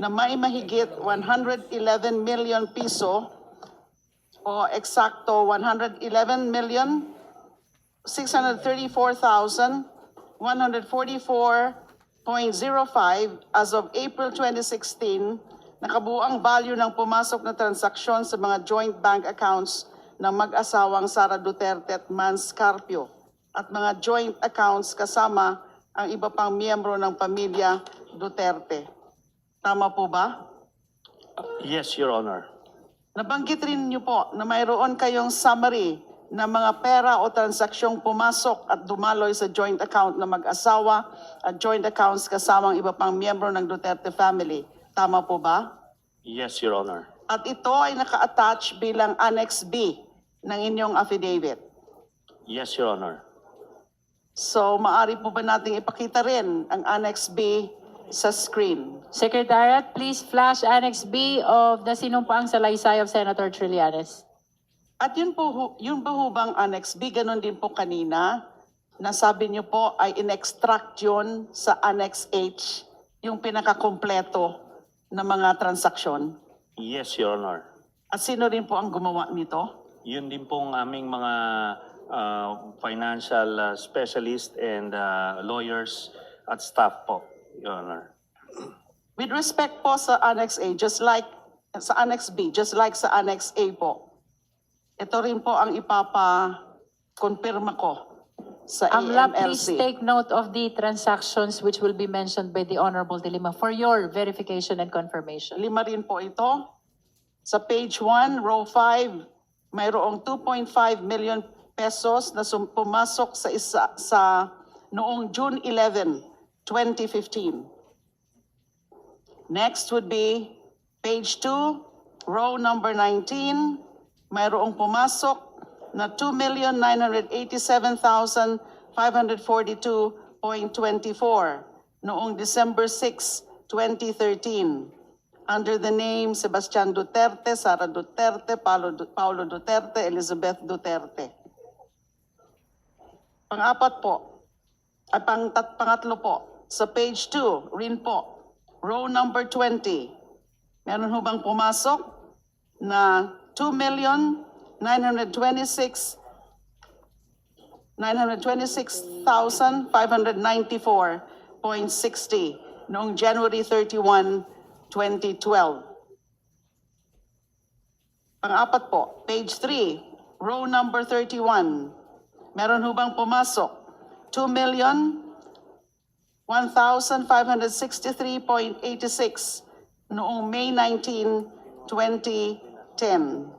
na may mahigit 111 million piso o eksakto 111,634,144.05 as of April 2016, nakabuang value ng pumasok na transaksyon sa mga joint bank accounts ng mag-asawang Sara Duterte at Mans Carpio at mga joint accounts kasama ang iba pang miyembro ng pamilya Duterte. Tama po ba? Yes, Your Honor. Nabanggit rin niyo po na mayroon kayong summary ng mga pera o transaksyong pumasok at dumaloy sa joint account ng mag-asawa at joint accounts kasama ang iba pang miyembro ng Duterte family. Tama po ba? Yes, Your Honor. At ito ay naka-attach bilang Annex B ng inyong affidavit. Yes, Your Honor. So, maaari po ba nating ipakita rin ang Annex B sa screen? Secretariat, please flash Annex B of the sinumpaang salaysay of Senator Trillanes. At yun ba ho bang Annex B? Ganon din po kanina. Nasabi niyo po ay in-extract yun sa Annex H, yung pinakakompleto na mga transaksyon. Yes, Your Honor. At sino rin po ang gumawa nito? Yun din pong aming mga financial specialist and lawyers at staff po, Your Honor. With respect po sa Annex A, just like sa Annex B, just like sa Annex A po, ito rin po ang ipapa-confirma ko sa Amla, please AMLC. take note of the transactions which will be mentioned by the Honorable De Lima for your verification and confirmation. 5 rin po ito. Sa page 1, row 5, mayroong 2.5 million pesos na pumasok sa noong June 11, 2015. Next would be page 2, row number 19, mayroong pumasok na 2,987,542.24 noong December 6, 2013. Under the name Sebastian Duterte, Sara Duterte, Paulo Duterte, Elizabeth Duterte. Pang-apat po, at pangatlo po, sa page 2, rin po, row number 20, meron ho bang pumasok na 2,926,594.60 noong January 31, 2012. Pang-apat po, page 3, row number 31. Meron ho bang pumasok? 2,1,563.86 noong May 19, 2010.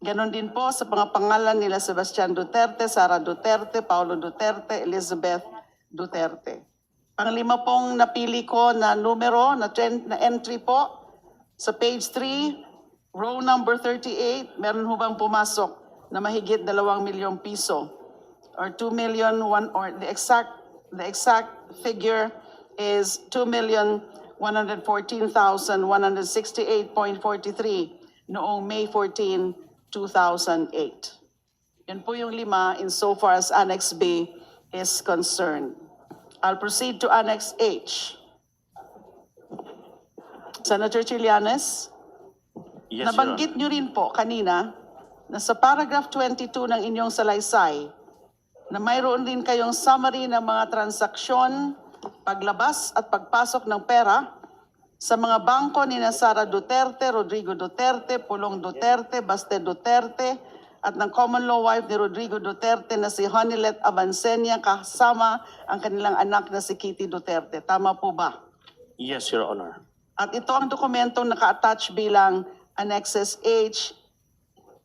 Ganon din po sa mga pangalan nila Sebastian Duterte, Sara Duterte, Paulo Duterte, Elizabeth Duterte. Panglima pong napili ko na numero, na entry po, sa page 3, row number 38, meron ho bang pumasok na mahigit 2 milyong piso? Or 2 million, or the exact figure is 2,114,168.43 noong May 14, 2008. Yan po yung 5 insofar as Annex B is concerned. I'll proceed to Annex H. Senator Trillanes, Yes, Your Honor. nabanggit nyo rin po kanina na sa paragraph 22 ng inyong salaysay na mayroon din kayong summary ng mga transaksyon, paglabas at pagpasok ng pera sa mga bangko ni Sara Duterte, Rodrigo Duterte, Pulong Duterte, Baste Duterte, at ng common law wife ni Rodrigo Duterte na si Honilet Avancenia kasama ang kanilang anak na si Kitty Duterte. Tama po ba? Yes, Your Honor. At ito ang dokumentong naka-attach bilang Annexes H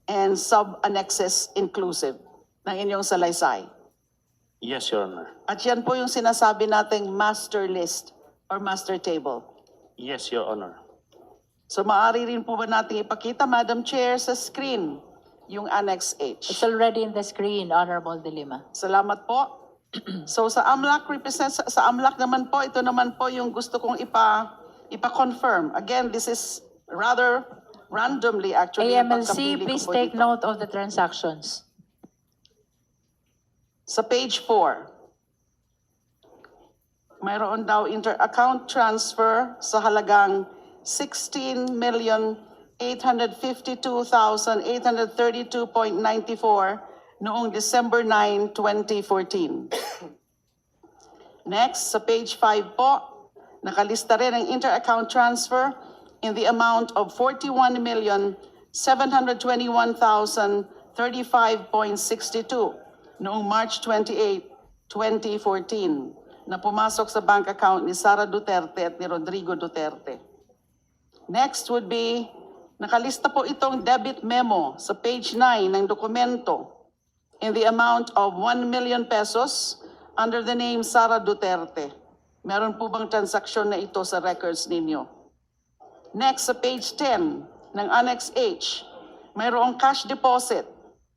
and Sub-Annexes Inclusive ng inyong salaysay. Yes, Your Honor. At yan po yung sinasabi nating master list or master table. Yes, Your Honor. So maaari rin po ba nating ipakita, Madam Chair, sa screen yung Annex H? It's already in the screen, Honorable De Lima. Salamat po. So sa AMLAC sa AMLAC naman po, ito naman po yung gusto kong ipa-confirm. Again, this is rather randomly actually. yung AMLC, pagkapili ko please po take dito. note of the transactions. Sa page 4, mayroon daw inter-account transfer sa halagang 16,852,832.94 noong December 9, 2014. Next, sa page 5 po, nakalista rin ang inter-account transfer in the amount of 41,721,035.62 noong March 28, 2014 na pumasok sa bank account ni Sara Duterte at ni Rodrigo Duterte. Next would be, nakalista po itong debit memo sa page 9 ng dokumento in the amount of 1 million pesos under the name Sara Duterte. Meron po bang transaksyon na ito sa records ninyo? Next, sa page 10 ng Annex H, mayroong cash deposit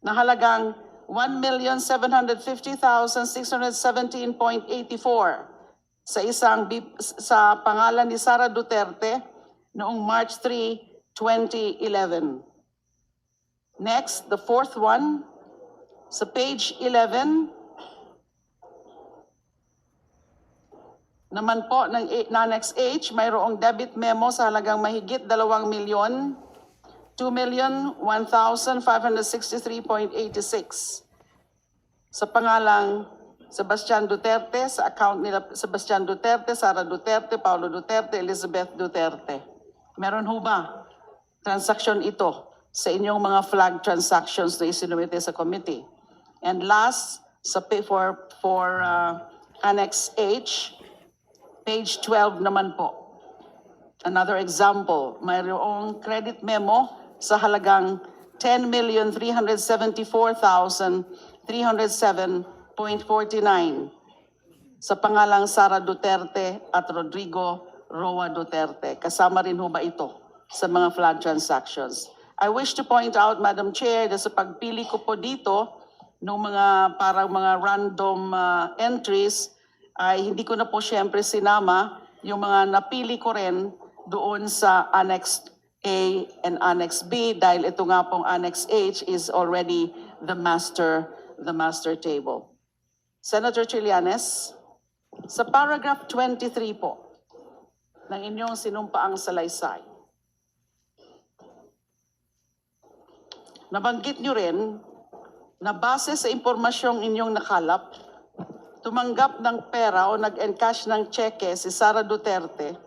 na halagang 1,750,617.84 sa pangalan ni Sara Duterte noong March 3, 2011. Next, the fourth one, sa page 11, naman po ng Annex H, mayroong debit memo sa halagang mahigit 2 milyon, 2,1,563.86 sa pangalang Sebastian Duterte, sa account nila Sebastian Duterte, Sara Duterte, Paulo Duterte, Elizabeth Duterte. Meron ho ba transaksyon ito sa inyong mga flag transactions na isinumite sa committee? And last, for Annex H, page 12 naman po. Another example, mayroong credit memo sa halagang 10,374,307.49 sa pangalang Sara Duterte at Rodrigo Roa Duterte. Kasama rin ho ba ito sa mga flood transactions? I wish to point out, Madam Chair, na sa pagpili ko po dito ng mga parang mga random entries, ay hindi ko na po siyempre sinama yung mga napili ko rin doon sa Annex A and Annex B dahil ito nga pong Annex H is already the master table. Senator Trillanes, sa paragraph 23 po ng inyong sinumpaang salaysay, nabanggit nyo rin na base sa impormasyong inyong nakalap, tumanggap ng pera o nag-encash ng cheque si Sara Duterte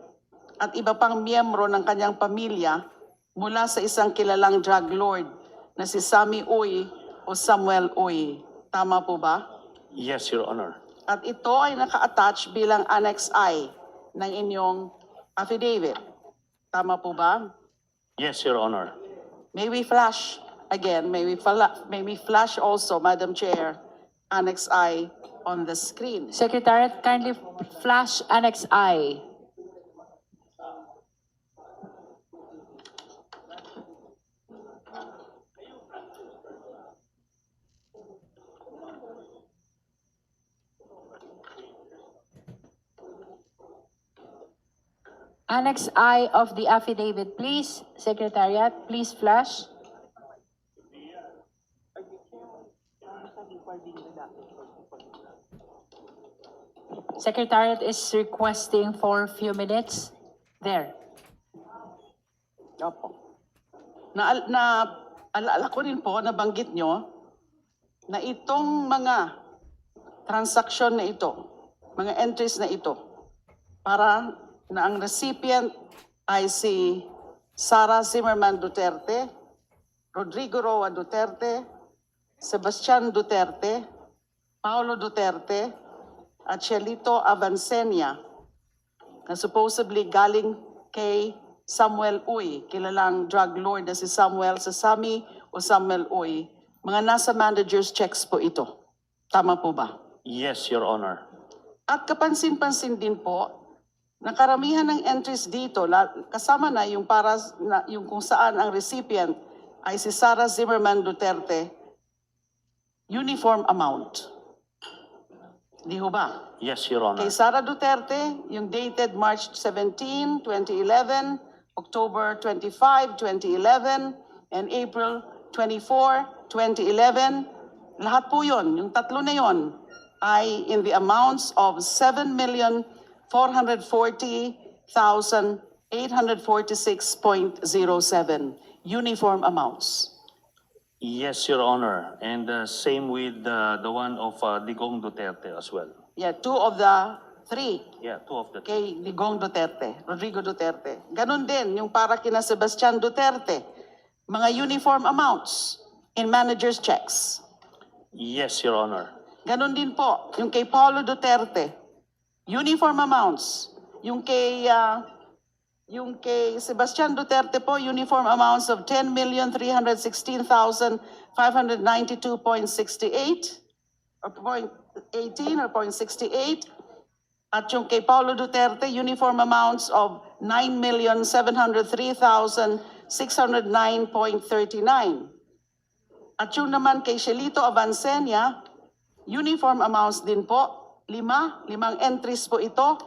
at iba pang miyembro ng kanyang pamilya mula sa isang kilalang drug lord na si Sammy Uy o Samuel Uy. Tama po ba? Yes, Your Honor. At ito ay naka-attach bilang Annex I ng inyong affidavit. Tama po ba? Yes, Your Honor. May we flash again, may we flash also, Madam Chair, Annex I on the screen. Secretariat, kindly flash Annex I. Annex I of the affidavit, please. Secretariat, please flash. Secretariat is requesting for a few minutes. There. Opo. Alala ko rin po, nabanggit nyo, na itong mga transaksyon na ito, mga entries na ito, para na ang recipient ay si Sara Zimmerman Duterte, Rodrigo Roa Duterte, Sebastian Duterte, Paulo Duterte, at Cielito Avancenia, na supposedly galing kay Samuel Uy, kilalang drug lord na si Samuel Sasami o Samuel Uy. Mga nasa manager's checks po ito. Tama po ba? Yes, Your Honor. At kapansin-pansin din po, na karamihan ng entries dito, kasama na yung yung kung saan ang recipient ay si Sara Zimmerman Duterte, uniform amount. Di ho ba? Yes, Your Honor. Kay Sara Duterte, yung dated March 17, 2011, October 25, 2011, and April 24, 2011, lahat po yun, yung tatlo na yun, ay in the amounts of 7,440,846.07 uniform amounts. Yes, Your Honor. And same with the one of Digong Duterte as well. Yeah, two of the three Yeah, two of the kay Digong Duterte, Rodrigo Duterte. Ganon din yung para kina Sebastian Duterte, mga uniform amounts in manager's checks. Yes, Your Honor. Ganon din po yung kay Paulo Duterte, uniform amounts. Yung kay Sebastian Duterte po, uniform amounts of 10,316,592.68 or 0.18 or 0.68. At yung kay Paulo Duterte, uniform amounts of 9,703,609.39. At yung naman kay Cielito Avancenia, uniform amounts din po, limang entries po ito,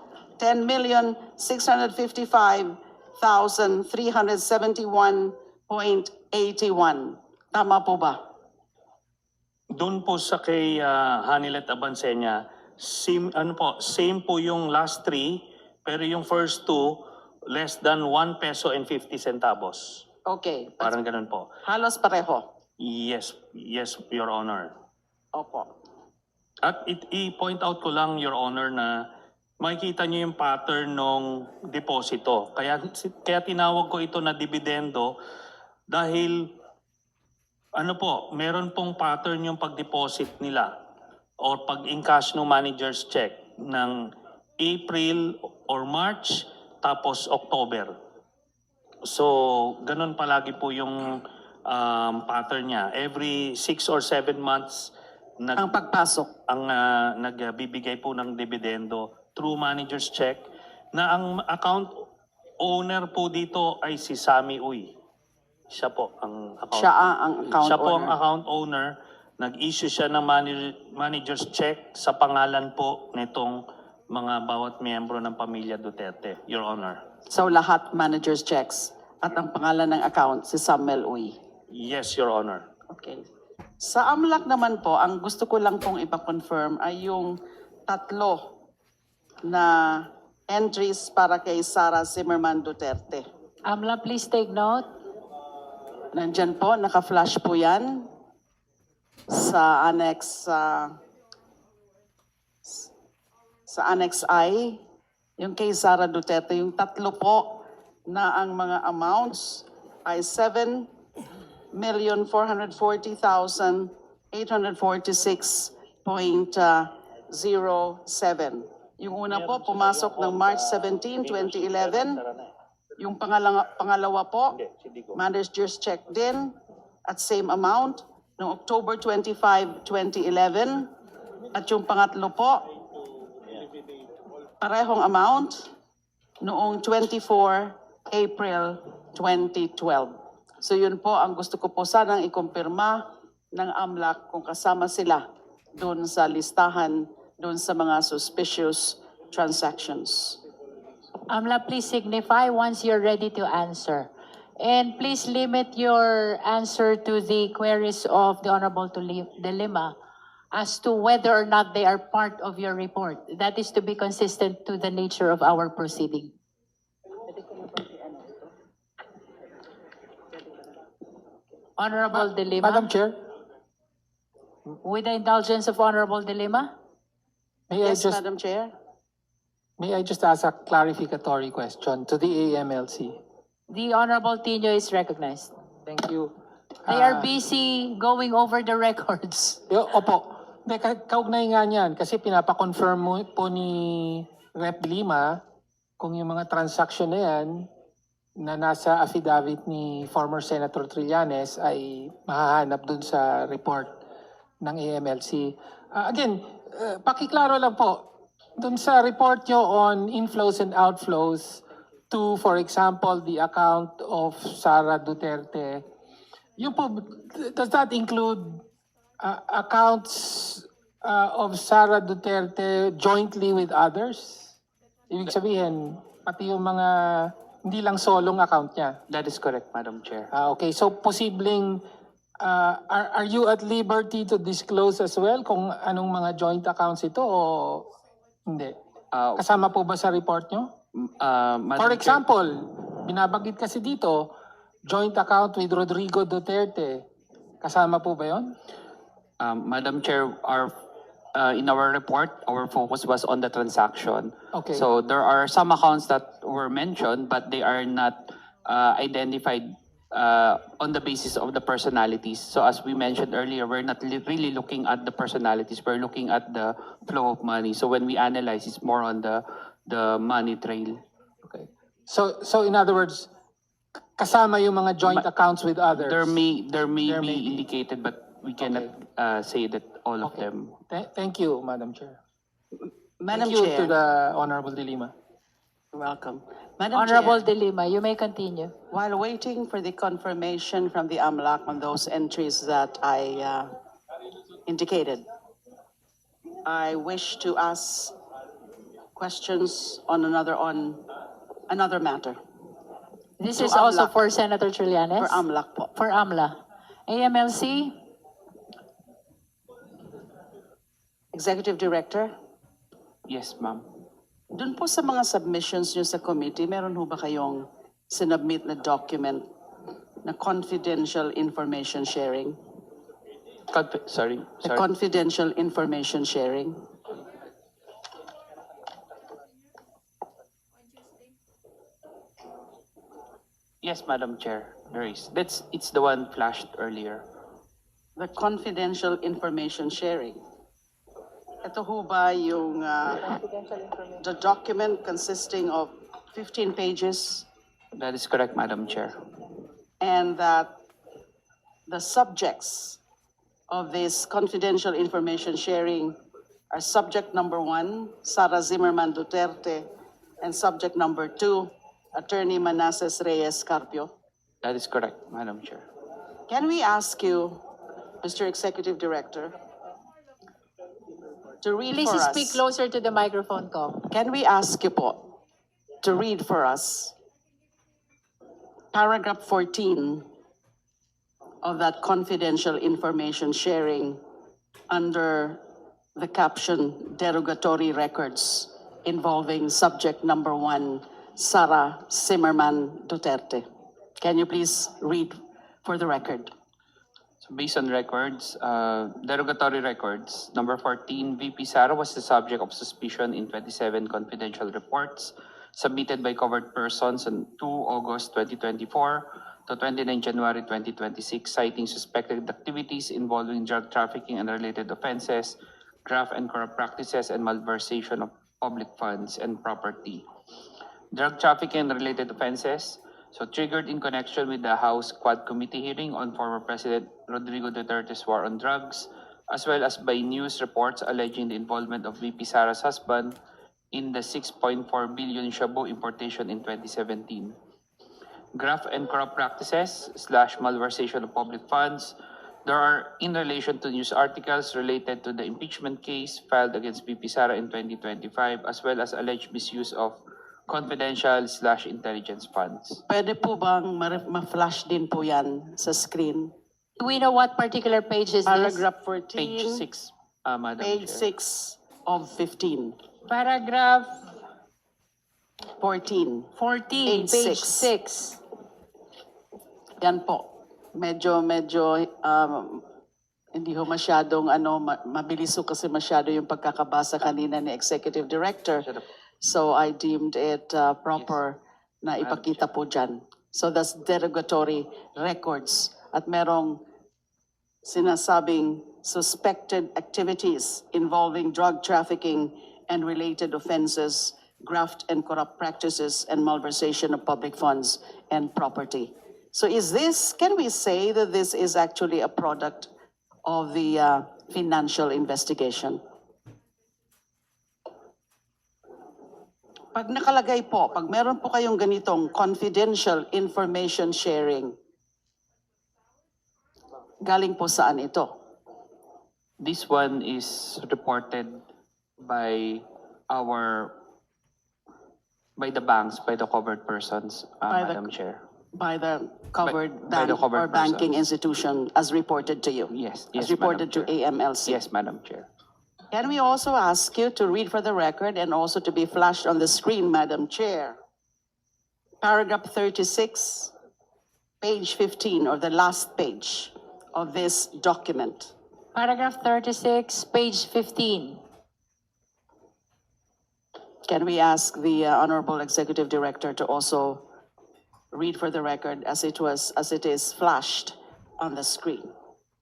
10,655,371.81. Tama po ba? Doon po sa kay Hanilet Abansenya, same po yung last three, pero yung first two, less than 1 peso and 50 centavos. Okay. Parang ganun po. Halos pareho. Yes, Your Honor. Opo. At i-point out ko lang, Your Honor, na makikita niyo yung pattern ng deposito. Kaya tinawag ko ito na dividendo dahil meron pong pattern yung pag-deposit nila o pag-encash ng manager's check ng April or March tapos October. So, ganun palagi po yung pattern niya. Every 6 or 7 months, Ang pagpasok. nagbibigay po ng dividendo through manager's check na ang account owner po dito ay si Sammy Uy. Siya po ang account. Siya ang account Siya po ang owner. account owner. Nag-issue siya ng manager's check sa pangalan po nitong mga bawat miyembro ng pamilya Duterte, Your Honor. So lahat manager's checks. At ang pangalan ng account, si Samuel Uy. Yes, Your Honor. Okay. Sa AMLAC naman po, ang gusto ko lang pong ipa-confirm ay yung tatlo na entries para kay Sara Zimmerman Duterte. AMLA, please take note. Nandyan po, naka-flash po yan sa Annex I, yung kay Sara Duterte, yung tatlo po na ang mga amounts ay 7,440,846.07. Yung una po, pumasok ng March 17, 2011. Yung pangalawa po, manager's check din at same amount noong October 25, 2011. At yung pangatlo po, parehong amount noong 24 April 2012. So yun po ang gusto ko po sanang ikumpirma ng AMLAC kung kasama sila doon sa listahan, doon sa mga suspicious transactions. AMLA, please signify once you're ready to answer. And please limit your answer to the queries of the Honorable De Lima as to whether or not they are part of your report. That is to be consistent to the nature of our proceeding. Honorable De Lima. Madam Chair, With the indulgence of Honorable De Lima. Yes, Madam Chair? may I just ask a clarificatory question to the AMLC? The Honorable Tino is recognized. Thank you. They are busy going over the records. Opo. Hindi, kaugnay nga niyan kasi pinapakonfirm po ni Rep. Lima kung yung mga transaction na yan na nasa affidavit ni former Senator Trillanes ay mahahanap dun sa report ng AMLC. Again, pakiklaro lang po, dun sa report nyo on inflows and outflows to, for example, the account of Sara Duterte, yun po, does that include accounts of Sara Duterte jointly with others? Ibig sabihin, pati yung mga hindi lang solong account niya. That is correct, Madam Chair. Okay, so posibleng are you at liberty to disclose as well kung anong mga joint accounts ito o hindi? Uh, Kasama po ba sa report nyo? Madam For Chair, example, binabanggit kasi dito, joint account with Rodrigo Duterte. Kasama po ba yon? Madam Chair, in our report, our focus was on the transaction. Okay. So there are some accounts that were mentioned, but they are not identified on the basis of the personalities. So as we mentioned earlier, we're not really looking at the personalities. We're looking at the flow of money. So when we analyze, it's more on the money trail. Okay. So in other words, kasama yung mga joint accounts with others. There may There be may be. indicated, but we cannot say that all of Okay. them. Thank you, Madam Chair. Madam Thank you to Chair, the Honorable De Lima. welcome. Madam Honorable Chair, De Lima, you may continue. while waiting for the confirmation from the AMLAC on those entries that I indicated, I wish to ask questions on another matter This To is also AMLAC. for Senator Trillanes? for AMLAC po. For AMLA. AMLC, Executive Director, Yes, ma'am. dun po sa mga submissions nyo sa committee, meron ho ba kayong sinubmit na document na confidential information sharing? Sorry. The confidential information sharing? Yes, Madam Chair, there is. It's the one flashed earlier. The confidential information sharing. Ito ho ba yung the document consisting of 15 pages That is correct, Madam Chair. and that the subjects of this confidential information sharing are subject number 1, Sara Zimmerman Duterte, and subject number 2, Attorney Manasseh Reyes Carpio. That is correct, Madam Chair. Can we ask you, Mr. Executive Director, to read please for us? speak closer to the microphone, Kong. Can we ask you po to read for us paragraph 14 of that confidential information sharing under the caption derogatory records involving subject number 1, Sara Zimmerman Duterte? Can you please read for the record? So based on records, derogatory records, number 14, VP Sara was the subject of suspicion in 27 confidential reports submitted by covered persons on 2 August 2024 to 29 January 2026, citing suspected activities involving drug trafficking and related offenses, graft and corrupt practices, and malversation of public funds and property. Drug trafficking and related offenses, so triggered in connection with the House Quad Committee hearing on former President Rodrigo Duterte's war on drugs, as well as by news reports alleging the involvement of VP Sara's husband in the 6.4 billion shabu importation in 2017. Graft and corrupt practices / malversation of public funds, there are in relation to news articles related to the impeachment case filed against VP Sara in 2025, as well as alleged misuse of confidential / intelligence funds. Pwede po bang ma-flash din po yan sa screen? Do we know what particular page is this? Paragraph 14. Page 6, Madam Page Chair. 6 of 15. Paragraph 14. 14, Page page 6. 6. Yan po. Medyo, hindi ho masyadong mabilis ho kasi masyado yung pagkakabasa kanina ni Executive Director. So I deemed it proper na ipakita po dyan. So that's derogatory records at merong sinasabing suspected activities involving drug trafficking and related offenses, graft and corrupt practices, and malversation of public funds and property. So can we say that this is actually a product of the financial investigation? Pag nakalagay po, pag meron po kayong ganitong confidential information sharing, galing po saan ito? This one is reported by the banks, by the covered persons, By the- Madam Chair. By the covered By the bank covered or banking persons. institution as reported to you? Yes, As yes, reported to Madam Chair. AMLC? Yes, Madam Chair. Can we also ask you to read for the record and also to be flashed on the screen, Madam Chair? Paragraph 36, page 15, or the last page of this document. Paragraph 36, page 15. Can we ask the Honorable Executive Director to also read for the record as it is flashed on the screen?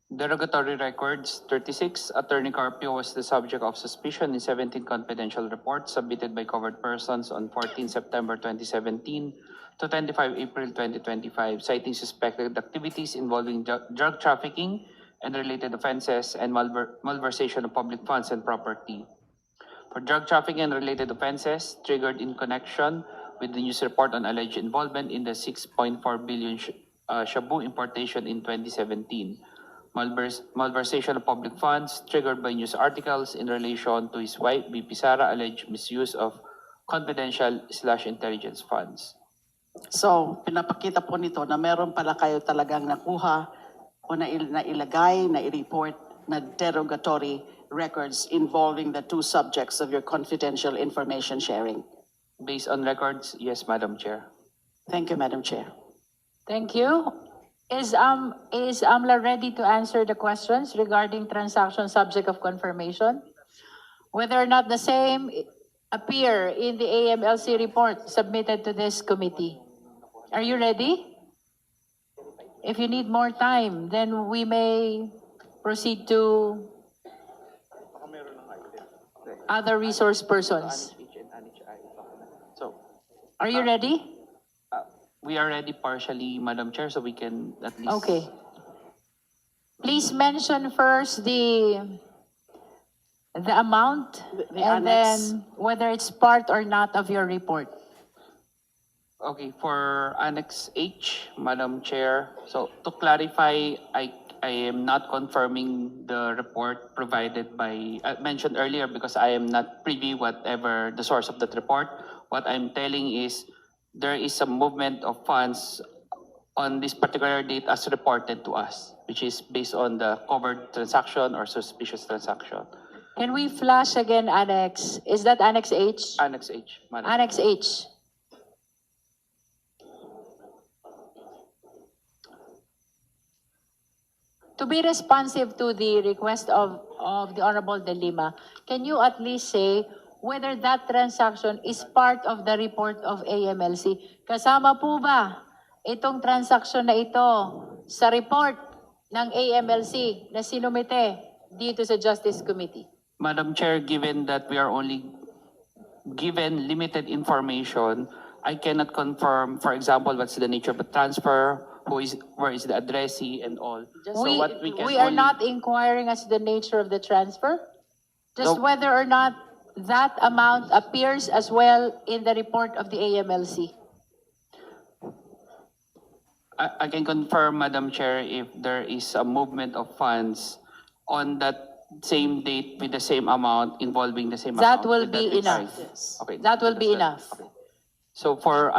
Derogatory records 36, Attorney Carpio was the subject of suspicion in 17 confidential reports submitted by covered persons on 14 September 2017 to 25 April 2025, citing suspected activities involving drug trafficking and related offenses and malversation of public funds and property. For drug trafficking and related offenses triggered in connection with the news report on alleged involvement in the 6.4 billion Shabu importation in 2017. Malversation of public funds triggered by news articles in relation to his wife, BP Sara, alleged misuse of confidential/intelligence funds. So, pinapakita po nito na meron pala kayo talagang nakuha o nailagay, na-report na derogatory records involving the two subjects of your confidential information sharing. Based on records, yes, Madam Chair. Thank you, Madam Chair. Thank you. Is AMLA ready to answer the questions regarding transaction subject of confirmation? Whether or not the same appear in the AMLC report submitted to this committee. Are you ready? If you need more time, then we may proceed to other resource persons. So, Are you ready? we are ready partially, Madam Chair, so we can at least. Okay. Please mention first the amount The and annex. then whether it's part or not of your report. Okay, for Annex H, Madam Chair, so to clarify, I am not confirming the report provided by, mentioned earlier because I am not privy whatever the source of that report. What I'm telling is there is some movement of funds on this particular date as reported to us, which is based on the covered transaction or suspicious transaction. Can we flash again Annex? Is that Annex H? Annex H, Madam. Annex H. To be responsive to the request of the Honorable De Lima, can you at least say whether that transaction is part of the report of AMLC? Kasama po ba itong transaction na ito sa report ng AMLC na sinumite dito sa Justice Committee? Madam Chair, given that we are only given limited information, I cannot confirm, for example, what's the nature of the transfer, where is the addressee and all. So what we can We are only- not inquiring as to the nature of the transfer, just No. whether or not that amount appears as well in the report of the AMLC. I can confirm, Madam Chair, if there is a movement of funds on that same date with the same amount involving the same That amount. will with be regard. enough. Okay. That will be enough. Okay. So for,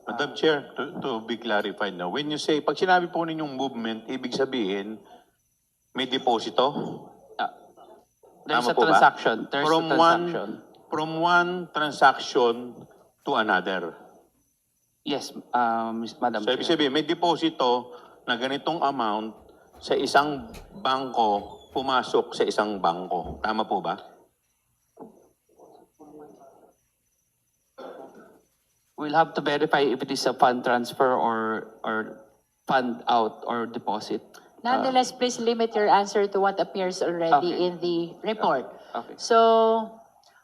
Madam Chair, to be clarified now, when you say, pag sinabi po ninyong movement, ibig sabihin, may deposito? there's Tama a po ba? transaction. There's a transaction. From one transaction to another. Yes, Madam So, ibig Chair. sabihin, may deposito na ganitong amount sa isang bangko, pumasok sa isang bangko. Tama po ba? We'll have to verify if it is a fund transfer or fund out or deposit. Nonetheless, please limit your answer to what appears already Okay. in the report. Okay. So,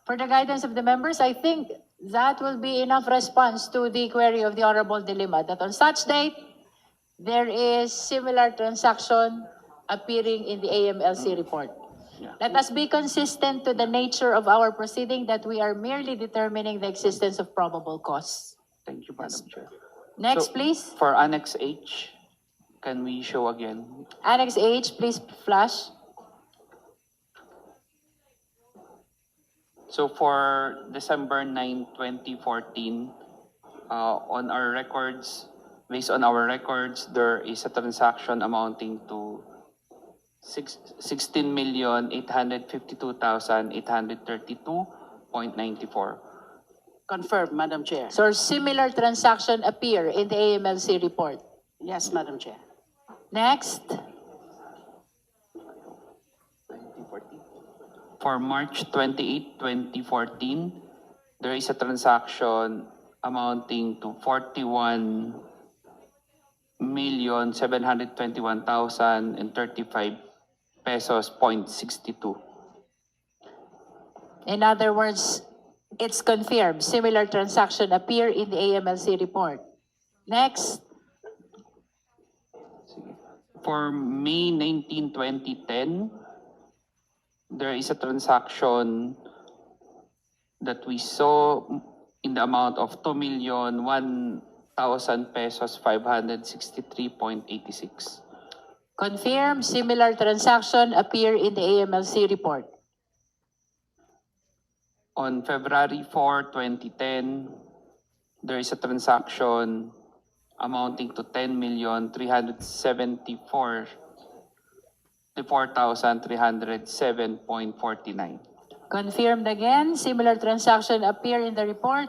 for the guidance of the members, I think that will be enough response to the query of the Honorable Dilima that on such date, there is similar transaction appearing in the AMLC report. Yeah. Let us be consistent to the nature of our proceeding that we are merely determining the existence of probable cause. Thank you, Madam Chair. Next, So, please. For Annex H, can we show again? Annex H, please flash. So for December 9, 2014, on our records, based on our records, there is a transaction amounting to 16,852,832.94. Confirm, Madam Chair. So similar transaction appear in the AMLC report. Yes, Madam Chair. Next, For March 28, 2014, there is a transaction amounting to 41,721,035 pesos, 0.62. in other words, it's confirmed. Similar transaction appear in the AMLC report. Next, For May 19, 2010, there is a transaction that we saw in the amount of 2,001,000 pesos, 563.86. confirmed. Similar transaction appear in the AMLC report. On February 4, 2010, there is a transaction amounting to 10,374,307.49. Confirmed again. Similar transaction appear in the report.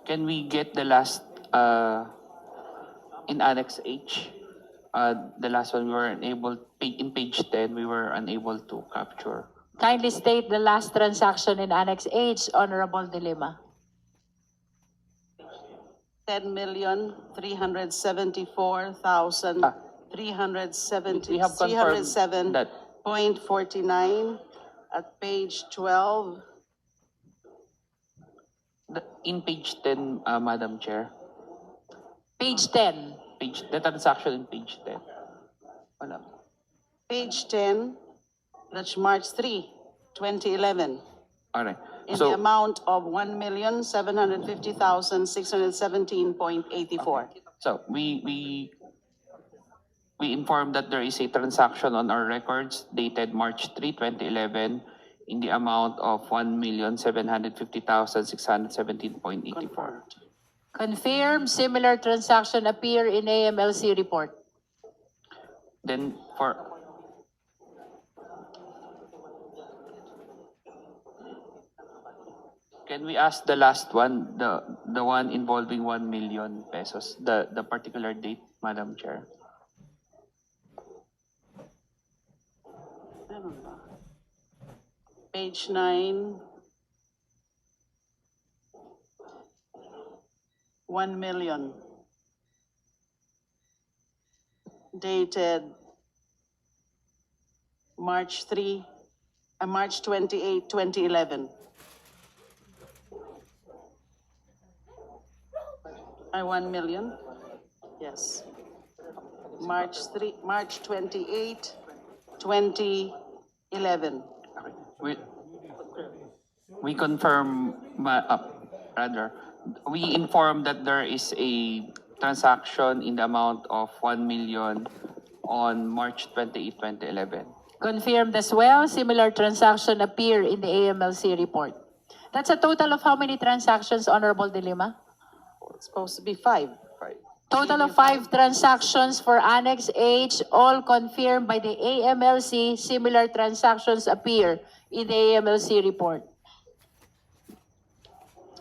Can we get the last, in Annex H? The last one we were unable, in page 10, we were unable to capture. Kindly state the last transaction in Annex H, Honorable Dilima. 10,374,370, We have confirmed that 307.49 at page 12. in page 10, Madam Chair, Page 10. the transaction in page 10. Wala. Page 10, that's March 3, 2011, All right. in the So, amount of 1,750,617.84. so we inform that there is a transaction on our records dated March 3, 2011 in the amount of 1,750,617.84. Confirmed. Similar transaction appear in AMLC report. Then can we ask the last one, the one involving 1 million pesos, the particular date, Madam Chair? Page 9, 1 million. Dated March 28, 2011. I 1 million? Yes. March 28, 2011. We confirm, rather, we inform that there is a transaction in the amount of 1 million on March 28, 2011. Confirmed as well. Similar transaction appear in the AMLC report. That's a total of how many transactions, Honorable Dilima? It's supposed to be 5. Total of 5 transactions for Annex H, all confirmed by the AMLC. Similar transactions appear in the AMLC report.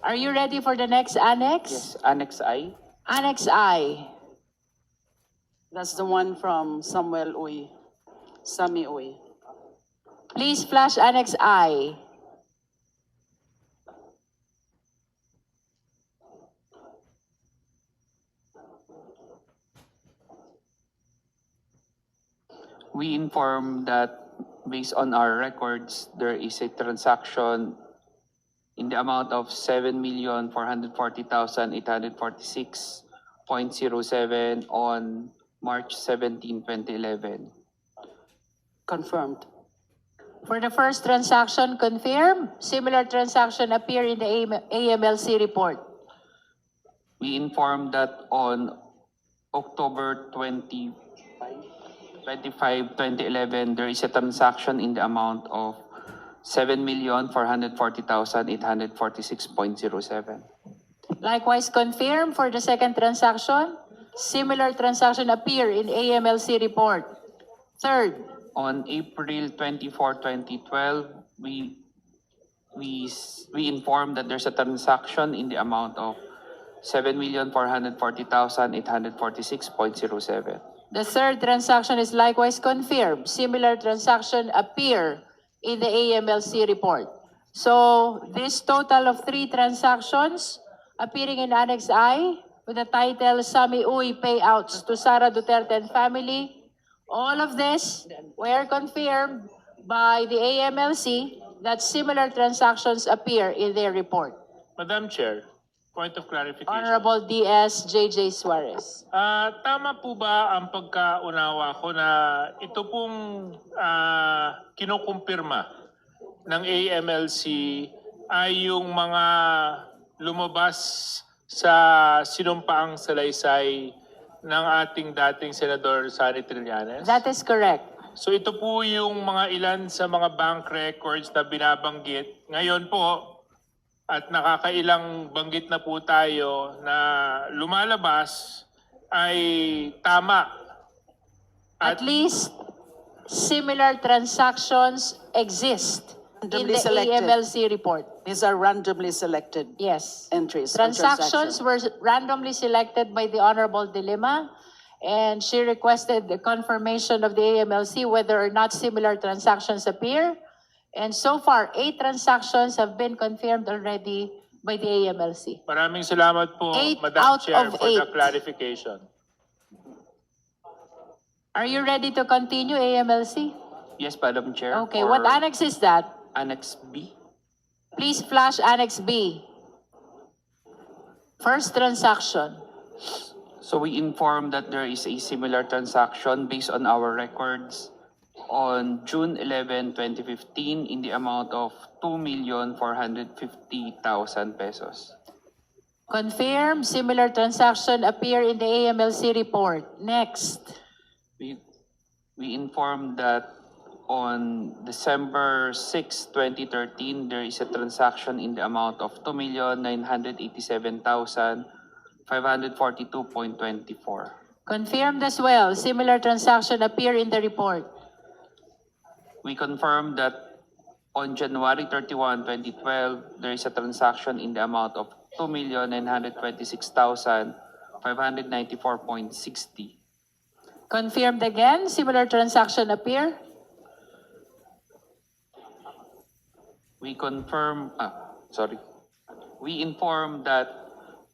Are you ready for the next annex? Yes, Annex I. Annex I. That's the one from Samuel Uy, Sami Uy. Please flash Annex I. We inform that based on our records, there is a transaction in the amount of 7,440,846.07 on March 17, 2011. Confirmed. For the first transaction, confirm. Similar transaction appear in the AMLC report. We inform that on October 25, 2011, there is a transaction in the amount of 7,440,846.07. Likewise, confirm for the second transaction. Similar transaction appear in AMLC report. Third, On April 24, 2012, we inform that there's a transaction in the amount of 7,440,846.07. the third transaction is likewise confirmed. Similar transaction appear in the AMLC report. So this total of 3 transactions appearing in Annex I with the title Sami Uy Payouts to Sara Duterte and Family. All of this were confirmed by the AMLC that similar transactions appear in their report. Madam Chair, point of clarification. Honorable DS J.J. Suarez. Tama po ba ang pagkaunawa ko na ito pong kinukumpirma ng AMLC ay yung mga lumabas sa sinumpaang salaysay ng ating dating Senador Sani Trillanes? That is correct. So ito po yung mga ilan sa mga bank records na binabanggit. Ngayon po, at nakakailang banggit na po tayo na lumalabas ay tama. At least similar transactions exist in Randomly the selected. AMLC report. These are randomly selected Yes. entries. or Transactions were randomly selected by the Honorable De Lima, and she requested the confirmation of the AMLC whether or not similar transactions appear. And so far, 8 transactions have been confirmed already by the AMLC. Maraming salamat po, 8 Madam out Chair, of for the 8. clarification. Are you ready to continue, AMLC? Yes, Madam Chair. Okay, for what annex is that? Annex B. Please flash Annex B. First transaction. So we inform that there is a similar transaction based on our records on June 11, 2015 in the amount of 2,450,000 pesos. Confirm, similar transaction appear in the AMLC report. Next. We inform that on December 6, 2013, there is a transaction in the amount of 2,987,542.24. Confirmed as well, similar transaction appear in the report. We confirm that on January 31, 2012, there is a transaction in the amount of 2,926,594.60. Confirmed again, similar transaction appear. We confirm, we inform that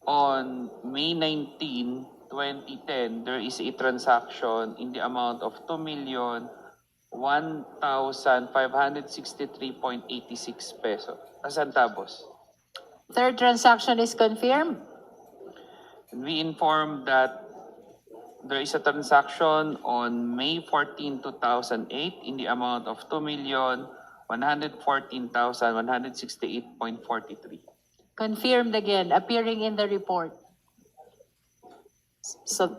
on May 19, 2010, there is a transaction in the amount of 2,001,563.86 pesos, centavos. Third transaction is confirmed. We inform that there is a transaction on May 14, 2008 in the amount of 2,114,168.43. Confirmed again, appearing in the report. So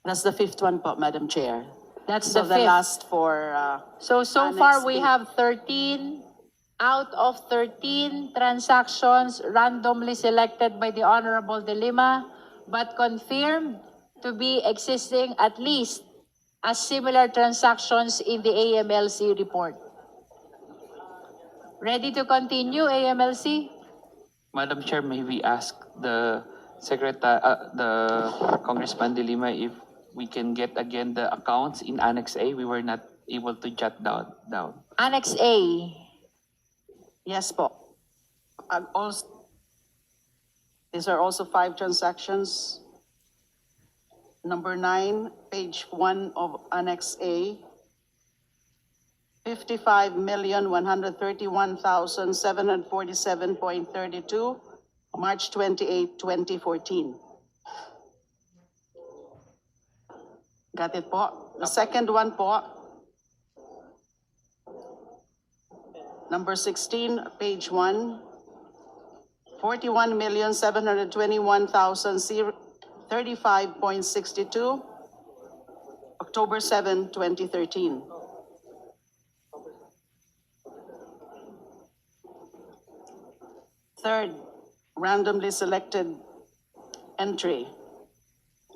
that's the 5th one po, Madam Chair. That's So the the fifth. last for, So Annex far we B. have 13 out of 13 transactions randomly selected by the Honorable De Lima, but confirmed to be existing at least as similar transactions in the AMLC report. Ready to continue, AMLC? Madam Chair, may we ask the the Congressman De Lima if we can get again the accounts in Annex A? We were not able to jot down. Annex A. yes po. These are also 5 transactions. number 9, page 1 of Annex A, 55,131,747.32, March 28, 2014. Got it po? The second one po, number 16, page 1, 41,721,035.62, October 7, 2013. Third, randomly selected entry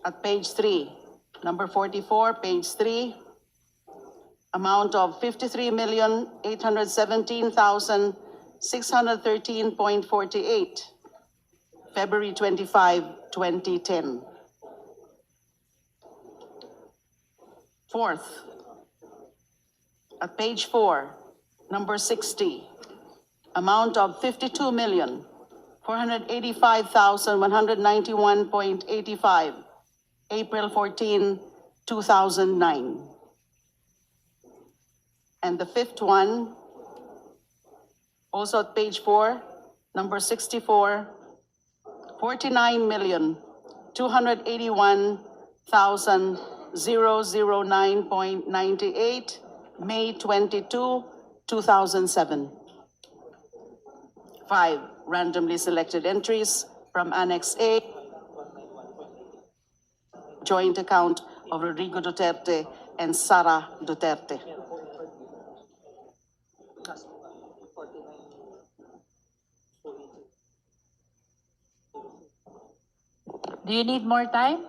at page 3, number 44, page 3, amount of 53,817,613.48, February 25, 2010. Fourth, at page 4, number 60, amount of 52,485,191.85, April 14, 2009. And the fifth one, also at page 4, number 64, 49,281,009.98, May 22, 2007. 5, randomly selected entries from Annex A, joint account of Rodrigo Duterte and Sara Duterte. Do you need more time?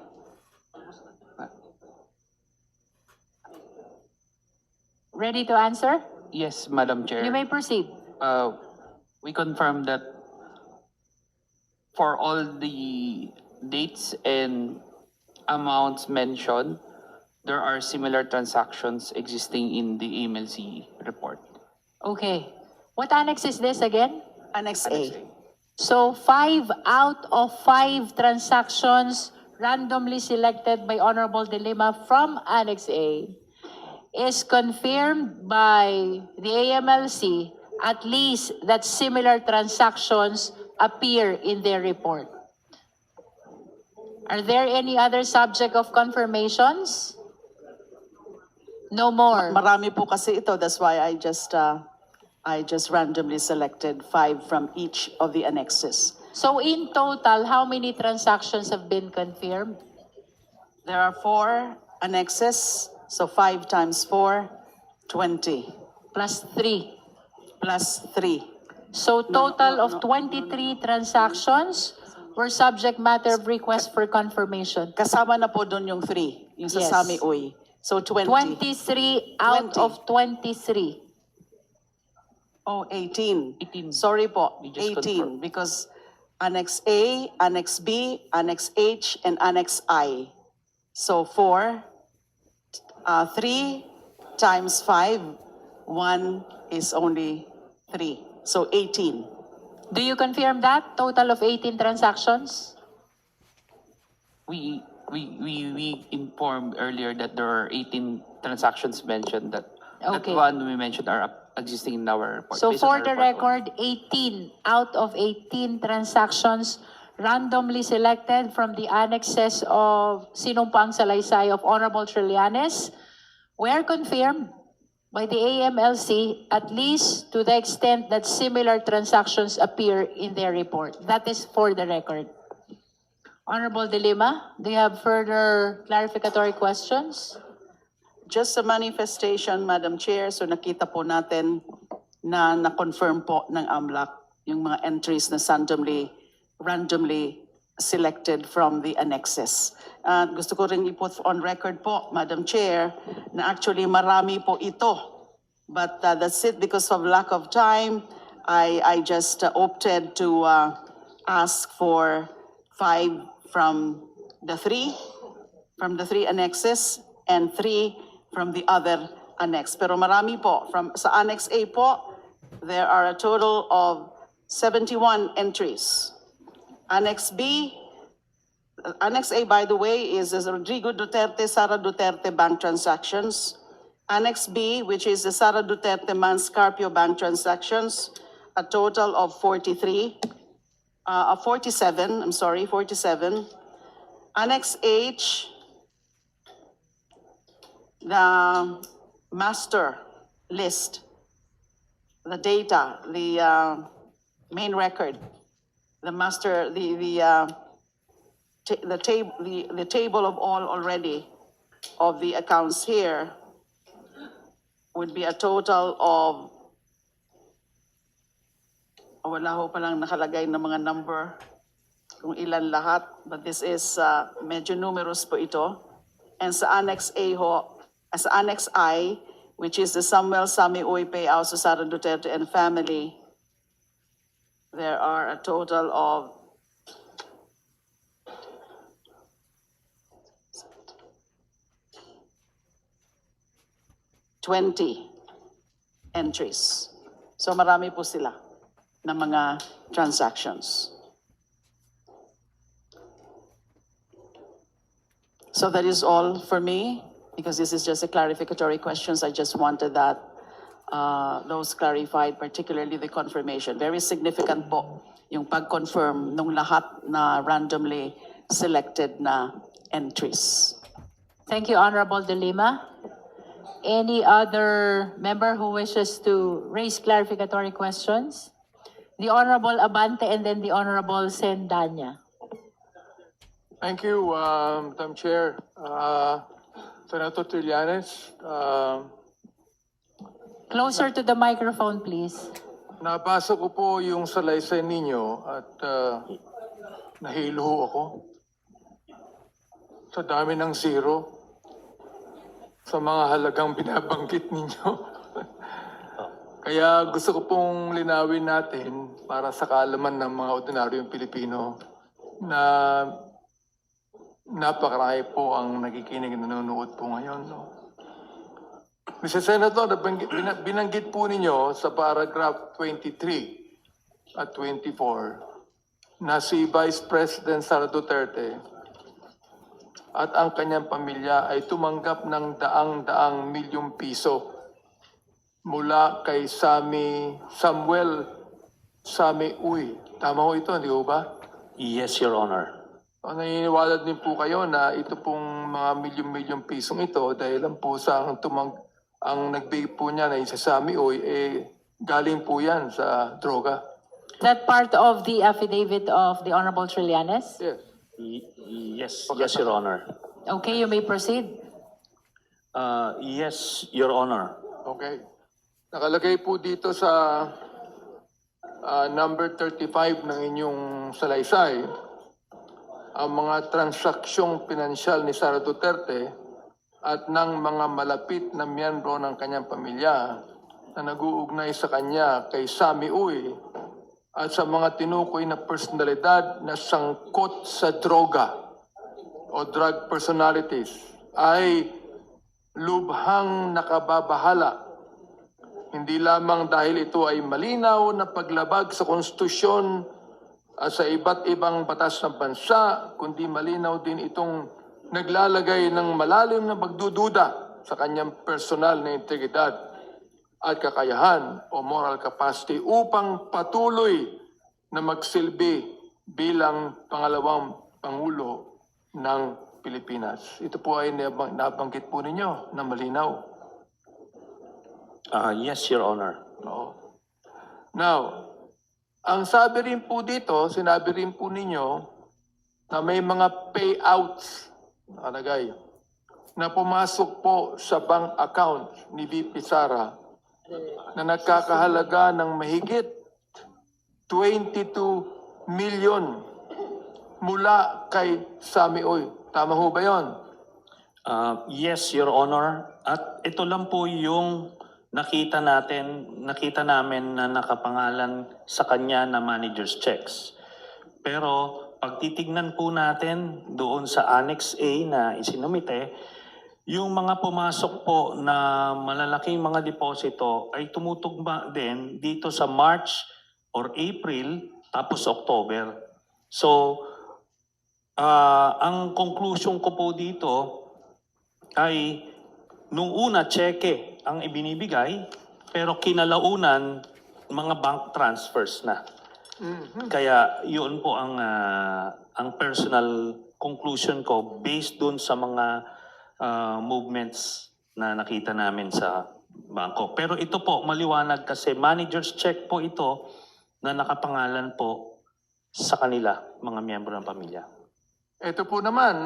Ready to answer? Yes, Madam Chair. You may proceed. We confirm that for all the dates and amounts mentioned, there are similar transactions existing in the AMLC report. Okay. What annex is this again? Annex A. So 5 out of 5 transactions randomly selected by Honorable De Lima from Annex A is confirmed by the AMLC, at least that similar transactions appear in their report. Are there any other subject of confirmations? No more. Marami po kasi ito, that's why I just randomly selected 5 from each of the annexes. So in total, how many transactions have been confirmed? There are 4 annexes, so 5 times 4, 20, Plus 3. plus 3. So total of 23 transactions were subject matter of request for confirmation. Kasama na po doon yung 3, yung sa Yes. Sami Uy. So 20. 23 out 20. of 23. Oh, 18. 18. Sorry po, You just 18, because Annex A, Annex B, Annex H, and Annex I. So 4, 3 times 5, 1 is only 3. So 18. Do you confirm that? Total of 18 transactions? We informed earlier that there are 18 transactions mentioned that Okay. that one we mentioned are existing in our report. So based on for our the report. record, 18 out of 18 transactions randomly selected from the annexes of Sinumpang Salaysay of Honorable Trillanes were confirmed by the AMLC, at least to the extent that similar transactions appear in their report. That is for the record. Honorable De Lima, do you have further clarificatory questions? Just a manifestation, Madam Chair, so nakita po natin na na-confirm po ng AMLAC yung mga entries na randomly selected from the annexes. Gusto ko rin i-put on record po, Madam Chair, na actually marami po ito. But that's it, because of lack of time, I just opted to ask for 5 from the 3 annexes and 3 from the other annex. Pero marami po. Sa Annex A po, there are a total of 71 entries. Annex B, Annex A, by the way, is the Rodrigo Duterte, Sara Duterte bank transactions. Annex B, which is the Sara Duterte Manscarpio bank transactions, a total of 47, 47. Annex H, the master list, the data, the main record, the master, the table of all already of the accounts here would be a total of, wala ho palang nakalagay na mga number kung ilan lahat, but this is medyo numerous po ito. And sa Annex A ho, sa Annex I, which is the Samuel Sami Uy payout sa Sara Duterte and family, there are a total of 20 entries. So marami po sila na mga transactions. So that is all for me, because this is just a clarificatory questions. I just wanted that, those clarified, particularly the confirmation. Very significant po yung pag-confirm nung lahat na randomly selected na entries. Thank you, Honorable De Lima. Any other member who wishes to raise clarificatory questions? The Honorable Abante and then the Honorable Sendanya. Thank you, Madam Chair. Senator Trillanes, Closer to the microphone, please. nabasa ko po yung salaysay ninyo at nahilo ako sa dami ng zero sa mga halagang binabanggit ninyo. Kaya gusto ko pong linawin natin para sa kaalaman ng mga ordinaryong Pilipino na napakarami po ang nakikinig na nanonood po ngayon. No? Mr. Senator, binanggit po ninyo sa paragraph 23 at 24 na si Vice President Sara Duterte at ang kanyang pamilya ay tumanggap ng daang-daang milyong piso mula kay Samuel Sami Uy. Tama ho ito, hindi ho ba? Yes, Your Honor. Naniniwala din po kayo na ito pong mga milyong-milyong pisong ito dahil lang po sa ang nagbigay po niya na isa Sami Uy, galing po yan sa droga. That part of the affidavit of the Honorable Trillanes? Yes. Yes, Your Honor. Okay, you may proceed. Yes, Your Honor. Okay. Nakalagay po dito sa number 35 ng inyong salaysay, ang mga transaksyong pinansyal ni Sara Duterte at ng mga malapit na miyembro ng kanyang pamilya na nag-uugnay sa kanya kay Sami Uy at sa mga tinukoy na personalidad na sangkot sa droga o drug personalities ay lubhang nakababahala. Hindi lamang dahil ito ay malinaw na paglabag sa konstitusyon at sa iba't ibang batas ng bansa, kundi malinaw din itong naglalagay ng malalim na pagdududa sa kanyang personal na integridad at kakayahan o moral capacity upang patuloy na magsilbi bilang pangalawang Pangulo ng Pilipinas. Ito po ay nabanggit po ninyo na malinaw. Yes, Your Honor. No. Now, ang sabi rin po dito, sinabi rin po ninyo na may mga payouts nakalagay na pumasok po sa bank account ni VP Sara na nagkakahalaga ng mahigit 22 million mula kay Sami Uy. Tama ho ba yun? Yes, Your Honor. At ito lang po yung nakita namin na nakapangalan sa kanya na manager's checks. Pero pag titignan po natin doon sa Annex A na isinumite, yung mga pumasok po na malalaking mga deposito ay tumutugma din dito sa March or April tapos October. So, Ang conclusion ko po dito ay nung una cheque ang ibinibigay pero kinalaunan mga bank transfers na. Kaya yun po ang personal conclusion ko based dun sa mga movements na nakita namin sa bangko. Pero ito po maliwanag kasi manager's check po ito na nakapangalan po sa kanila, mga miyembro ng pamilya. Ito po naman,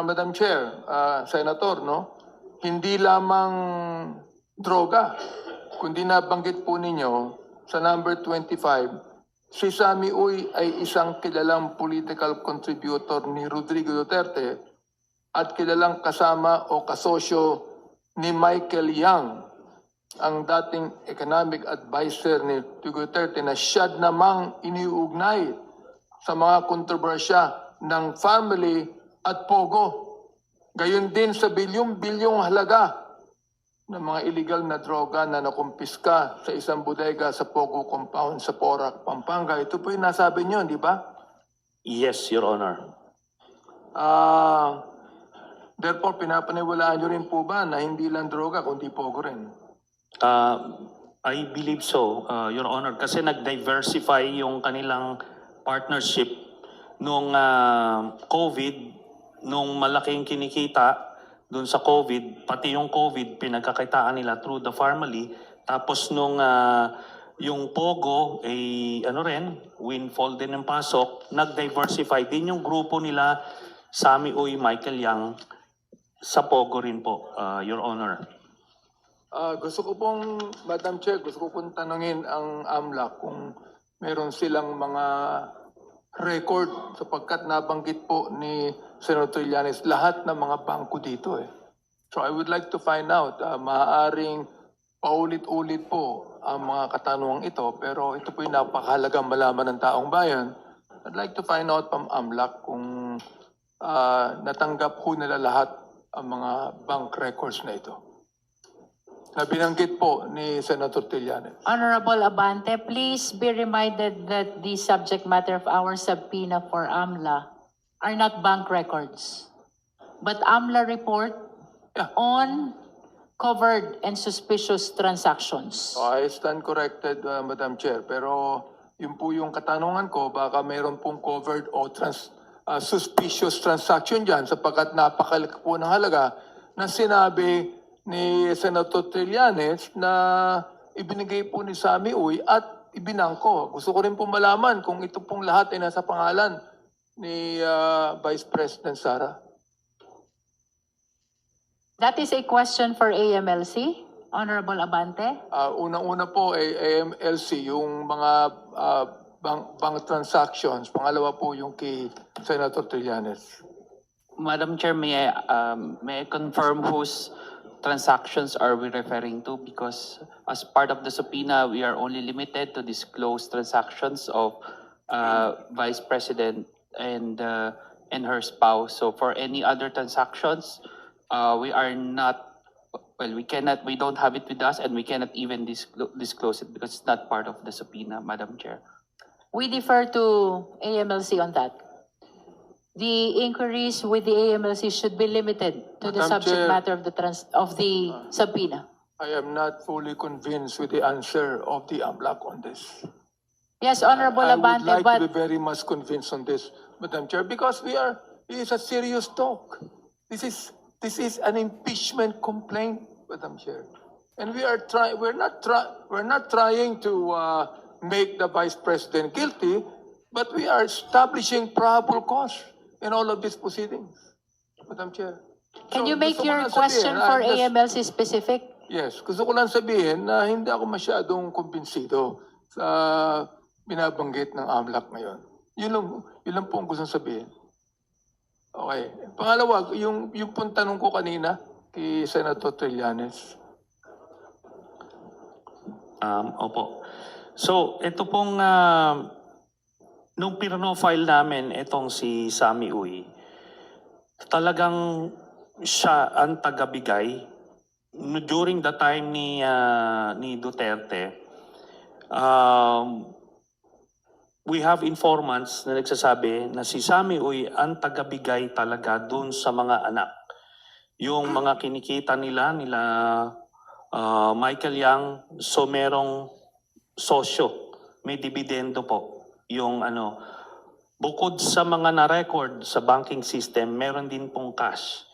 Madam Chair, Senator, no? Hindi lamang droga, kundi nabanggit po ninyo sa number 25, si Sammy Uy ay isang kilalang political contributor ni Rodrigo Duterte at kilalang kasama o kasosyo ni Michael Yang, ang dating economic advisor ni Duterte na siya namang iniugnay sa mga kontrobersya ng family at Pogo. Gayon din sa bilyong-bilyong halaga ng mga illegal na droga na nakumpiska sa isang bodega sa Pogo compound sa Porac, Pampanga. Ito po yung nasabi nyo, di ba? Yes, Your Honor. Therefore, pinapaniwalaan nyo rin po ba na hindi lang droga, kundi Pogo rin? I believe so, Your Honor, kasi nag-diversify yung kanilang partnership nung COVID, nung malaking kinikita dun sa COVID, pati yung COVID, pinagkakitaan nila through the family. Tapos nung yung Pogo, windfall din ng pasok, nag-diversify din yung grupo nila, Sammy Uy, Michael Yang, sa Pogo rin po, Your Honor. Gusto ko pong, Madam Chair, gusto ko pong tanungin ang AMLAC kung meron silang mga record sapagkat nabanggit po ni Senator Llanes lahat ng mga bangko dito eh. So I would like to find out, maaaring paulit-ulit po ang mga katanungang ito pero ito po yung napakahalagang malaman ng taong bayan. I'd like to find out from AMLAC kung natanggap po nila lahat ang mga bank records na ito. Na binanggit po ni Senator Trillanes. Honorable Abante, please be reminded that the subject matter of our subpoena for AMLA are not bank records, but AMLA report on covered and suspicious transactions. I stand corrected, Madam Chair. Pero yun po yung katanungan ko, baka mayroon pong covered o suspicious transaction dyan sapagkat napakalaki po ng halaga na sinabi ni Senator Trillanes na ibinigay po ni Sammy Uy at ibinangko. Gusto ko rin po malaman kung ito pong lahat ay nasa pangalan ni Vice President Sara. That is a question for AMLC, Honorable Abante. Unang-una po ay AMLC, yung mga bank transactions. Pangalawa po yung kay Senator Trillanes. Madam Chair, may I confirm whose transactions are we referring to? Because as part of the subpoena, we are only limited to disclose transactions of Vice President and her spouse. So for any other transactions, we are not, well, we don't have it with us and we cannot even disclose it because it's not part of the subpoena, Madam Chair. We defer to AMLC on that. The inquiries with the AMLC should be limited to the Madam subject Chair. matter of the subpoena. I am not fully convinced with the answer of the AMLAC on this. Yes, Honorable I would Abante, like but to be very much convinced on this, Madam Chair, because it is a serious talk. This is an impeachment complaint, Madam Chair. And we're not trying to make the Vice President guilty, but we are establishing probable cause in all of these proceedings, Madam Chair. can So, you make gusto ko your lang question sabihin, for I'm just- AMLC specific? Yes, gusto ko lang sabihin na hindi ako masyadong kumbinsido sa binabanggit ng AMLAC ngayon. Yun lang po ang gusto sabihin. Okay. Pangalawa, yung pong tanong ko kanina kay Senator Trillanes. Opo. So, ito pong, nung file namin, itong si Sammy Uy, talagang siya ang tagabigay during the time ni Duterte. we have informants na nagsasabi na si Sammy Uy ang tagabigay talaga dun sa mga anak. Yung mga kinikita nila Michael Yang, so merong sosyo, may dividendo po. Yung bukod sa mga na-record sa banking system, meron din pong cash.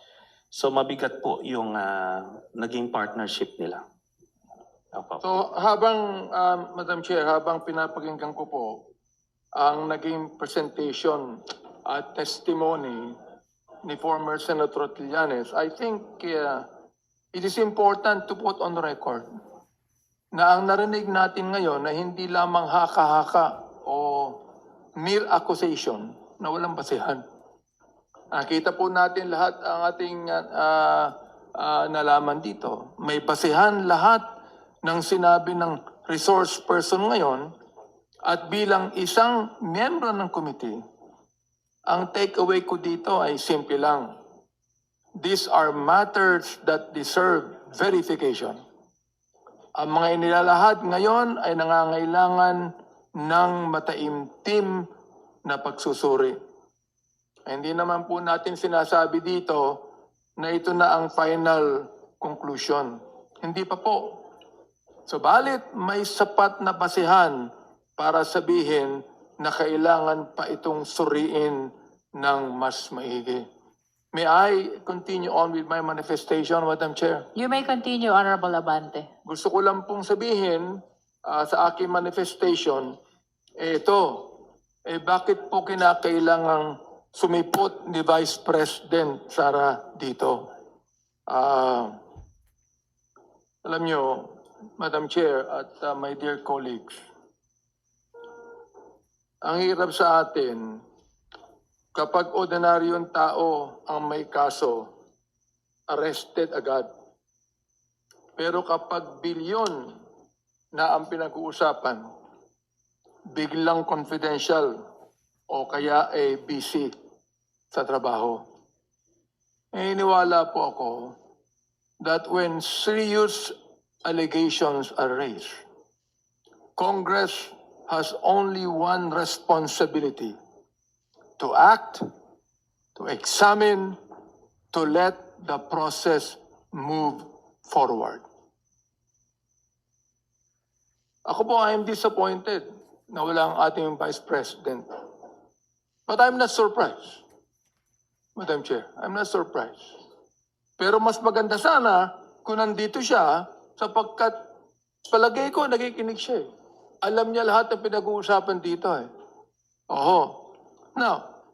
So mabigat po yung naging partnership nila. Opo. So habang, Madam Chair, habang pinapakinggan ko po ang naging presentation at testimony ni former Senator Trillanes, I think it is important to put on record na ang narinig natin ngayon na hindi lamang haka-haka o mere accusation na walang basehan. Nakita po natin lahat ang ating nalaman dito. May basehan lahat ng sinabi ng resource person ngayon at bilang isang miyembro ng committee, ang takeaway ko dito ay simple lang. These are matters that deserve verification. Ang mga inilalahad ngayon ay nangangailangan ng mataimtim na pagsusuri. Hindi naman po natin sinasabi dito na ito na ang final conclusion. Hindi pa po. Subalit may sapat na basehan para sabihin na kailangan pa itong suriin ng mas maigi. May I continue on with my manifestation, Madam Chair? You may continue, Honorable Abante. Gusto ko lang pong sabihin sa aking manifestation, bakit po kinakailangang sumipot ni Vice President Sara dito? Alam nyo, Madam Chair at my dear colleagues, ang hirap sa atin, kapag ordinaryong tao ang may kaso, arrested agad. Pero kapag bilyon na ang pinag-uusapan, biglang confidential o kaya busy sa trabaho. Iniwala po ako that when serious allegations are raised, Congress has only one responsibility: to act, to examine, to let the process move forward. Ako po, I am disappointed na wala ang ating Vice President. But I'm not surprised, Madam Chair. I'm not surprised. Pero mas maganda sana kung nandito siya sapagkat palagay ko nakikinig siya eh. Alam niya lahat ng pinag-uusapan dito eh. Oho. Now,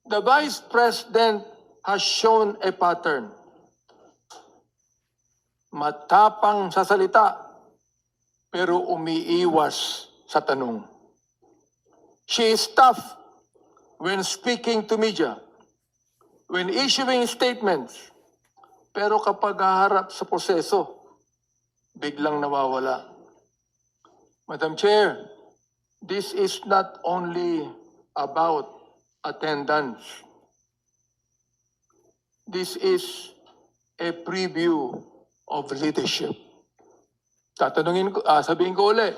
the Vice President has shown a pattern. Matapang sa salita, pero umiiwas sa tanong. She is tough when speaking to media, when issuing statements, pero kapag haharap sa proseso, biglang nawawala. Madam Chair, this is not only about attendance. This is a preview of leadership. Sabihin ko ulit,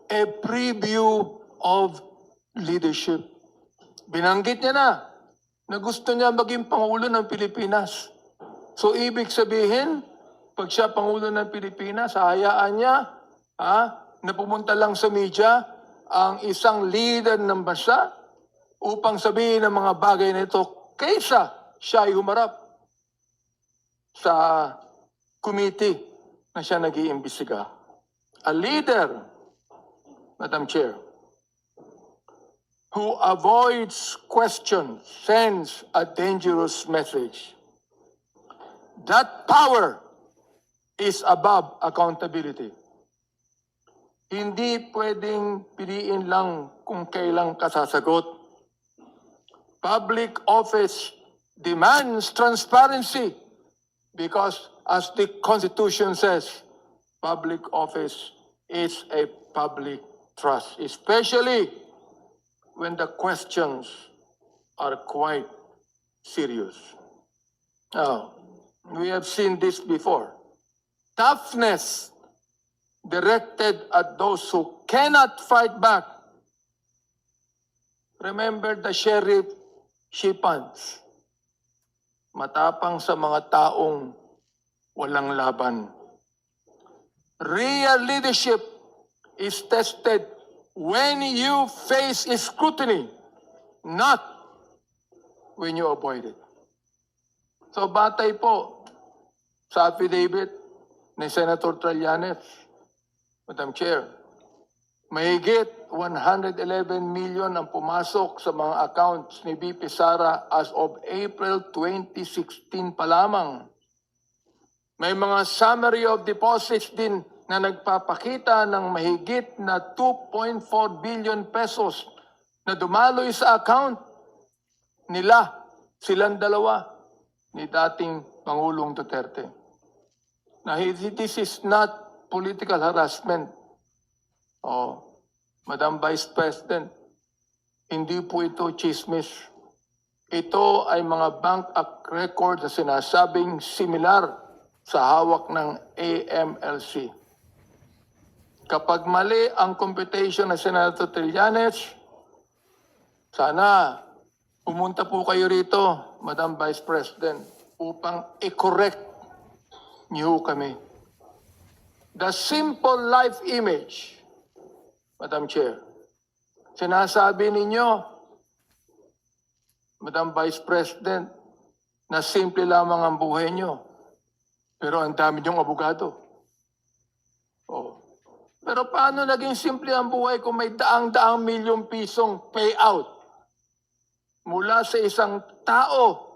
a preview of leadership. Binanggit niya na gusto niya maging Pangulo ng Pilipinas. So ibig sabihin, pag siya Pangulo ng Pilipinas, hahayaan niya na pumunta lang sa media ang isang leader ng bansa upang sabihin ng mga bagay na ito kaysa siya ay humarap sa committee na siya nag-iimbestiga. A leader, Madam Chair, who avoids questions sends a dangerous message. That power is above accountability. Hindi pwedeng piliin lang kung kailang kasasagot. Public office demands transparency because, as the Constitution says, public office is a public trust, especially when the questions are quite serious. Now, we have seen this before. Toughness directed at those who cannot fight back Remember the sheriff Shipans. Matapang sa mga taong walang laban. Real leadership is tested when you face scrutiny, not when you avoid it. So batay po sa affidavit ni Senator Trillanes, Madam Chair, mahigit 111 million ang pumasok sa mga accounts ni VP Sara as of April 2016 pa lamang. May mga summary of deposits din na nagpapakita ng mahigit na 2.4 billion pesos na dumaloy sa account nila, silang dalawa, ni dating Pangulong Duterte. Now, this is not political harassment. Oh, Madam Vice President, hindi po ito chismis. Ito ay mga bank record na sinasabing similar sa hawak ng AMLC. Kapag mali ang computation ng Senator Trillanes, sana pumunta po kayo rito, Madam Vice President, upang i-correct niyo kami. The simple life image, Madam Chair, sinasabi ninyo, Madam Vice President, na simple lamang ang buhay nyo, pero ang dami niyong abogado. Oh. Pero paano naging simple ang buhay kung may daang-daang milyong pisong payout mula sa isang tao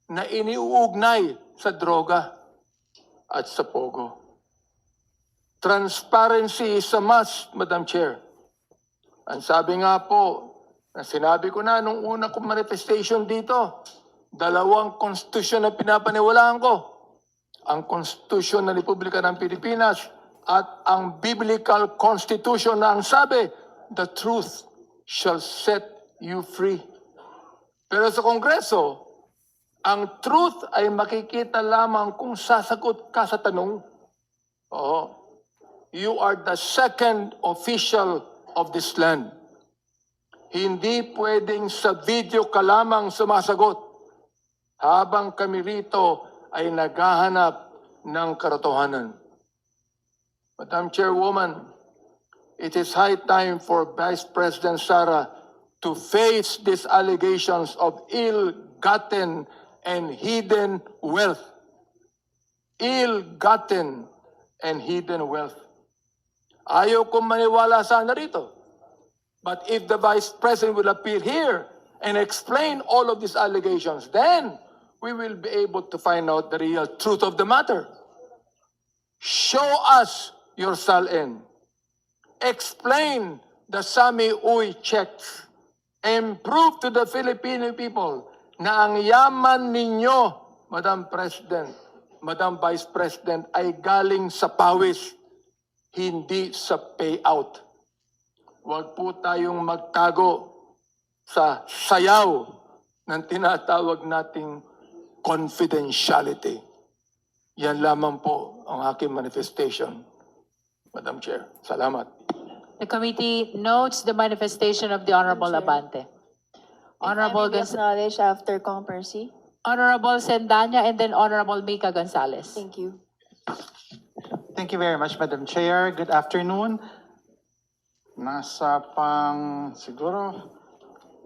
na iniuugnay sa droga at sa pogo? Transparency is a must, Madam Chair. Ang sabi nga po, na sinabi ko na nung una kong manifestation dito, dalawang konstitusyon na pinapaniwalaan ko. Ang konstitusyon ng Republika ng Pilipinas at ang biblical constitution na ang sabi, the truth shall set you free. Pero sa Kongreso, ang truth ay makikita lamang kung sasagot ka sa tanong. Oo. You are the second official of this land. Hindi pwedeng sa video ka lamang sumasagot habang kami rito ay naghahanap ng katotohanan. Madam Chairwoman, it is high time for Vice President Sara to face these allegations of ill-gotten and hidden wealth. Ill-gotten and hidden wealth. Ayaw kong maniwala sana rito. But if the Vice President will appear here and explain all of these allegations, then we will be able to find out the real truth of the matter. Show us your SALN. Explain the Sami Uy checks. And prove to the Filipino people na ang yaman ninyo, Madam President, Madam Vice President, ay galing sa pawis, hindi sa payout. Huwag po tayong magtago sa sayaw ng tinatawag nating confidentiality. Yan lamang po ang aking manifestation, Madam Chair. Salamat. The committee notes the manifestation of the Honorable Abante. Honorable Acknowledge after Kong Percy. Honorable Sendanya and then Honorable Mika Gonzalez. Thank you. Thank you very much, Madam Chair. Good afternoon. Nasa siguro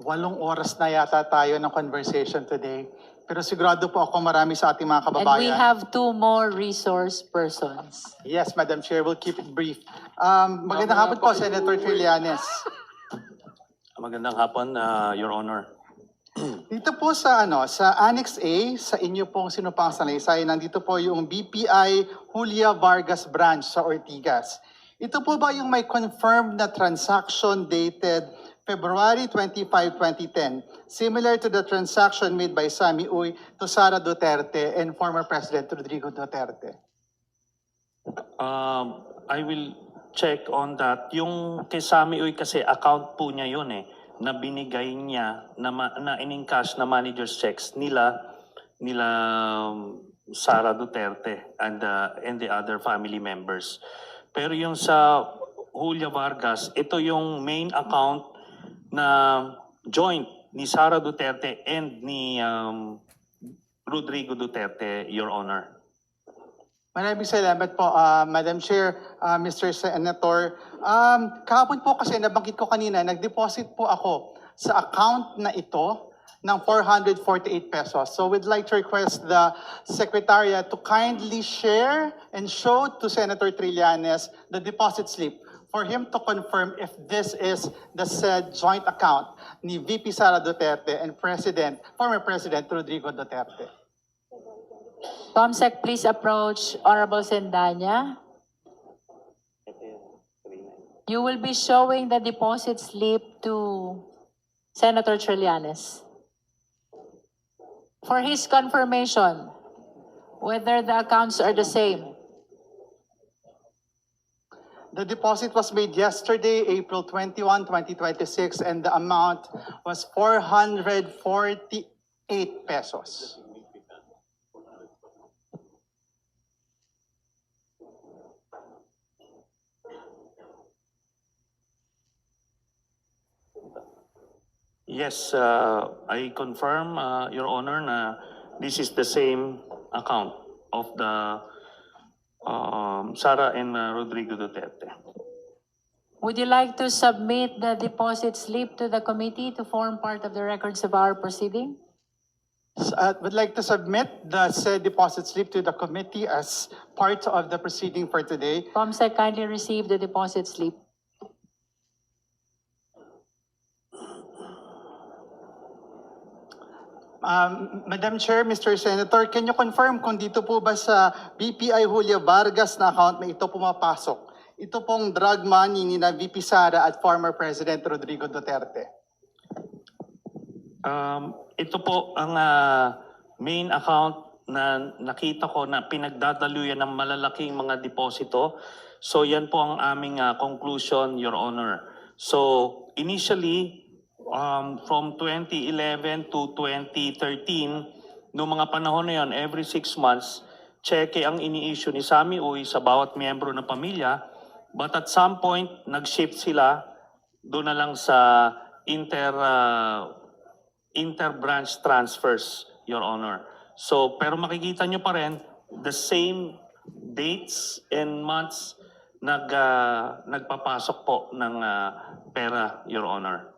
8 oras na yata tayo ng conversation today. Pero sigurado po ako marami sa ating mga And we kababayan. have 2 more resource persons. Yes, Madam Chair, we'll keep it brief. Magandang hapon po, Senator Trillanes. Magandang hapon, Your Honor. Dito po sa sa Annex A, sa inyo pong sinupang salaysay, nandito po yung BPI Julia Vargas branch sa Ortigas. Ito po ba yung may confirmed na transaction dated February 25, 2010, similar to the transaction made by Sami Uy to Sara Duterte and former President Rodrigo Duterte? I will check on that. Yung kay Sami Uy kasi account po niya yun na binigay niya na in-encash na manager's checks nila Sara Duterte and the other family members. Pero yung sa Julia Vargas, ito yung main account na joint ni Sara Duterte and ni Rodrigo Duterte, Your Honor. Maraming salamat po, Madam Chair, Mr. Senator. Kahapon po kasi nabanggit ko kanina, nag-deposit po ako sa account na ito ng 448 pesos. So we'd like to request the Secretariat to kindly share and show to Senator Trillanes the deposit slip for him to confirm if this is the said joint account ni VP Sara Duterte and former President Rodrigo Duterte. Comsec, please approach Honorable Sendanya. You will be showing the deposit slip to Senator Trillanes for his confirmation whether the accounts are the same. The deposit was made yesterday, April 21, 2026, and the amount was 448 pesos. Yes, I confirm, Your Honor, na this is the same account of the Sara and Rodrigo Duterte. Would you like to submit the deposit slip to the committee to form part of the records of our proceeding? Would like to submit the said deposit slip to the committee as part of the proceeding for today. Comsec, kindly receive the deposit slip. Madam Chair, Mr. Senator, can you confirm kung dito po ba sa BPI Julia Vargas na account na ito pumapasok? Ito pong drug money ni na VP Sara at former President Rodrigo Duterte. Ito po ang main account na nakita ko na pinagdadaluyan ng malalaking mga deposito. So yan po ang aming conclusion, Your Honor. So initially, from 2011 to 2013, noong mga panahon na yun, every 6 months, cheque ang ini-issue ni Sami Uy sa bawat miyembro ng pamilya. But at some point, nag-shift sila doon na lang sa inter-branch transfers, Your Honor. So, pero makikita nyo pa rin, the same dates and months nagpapasok po ng pera, Your Honor.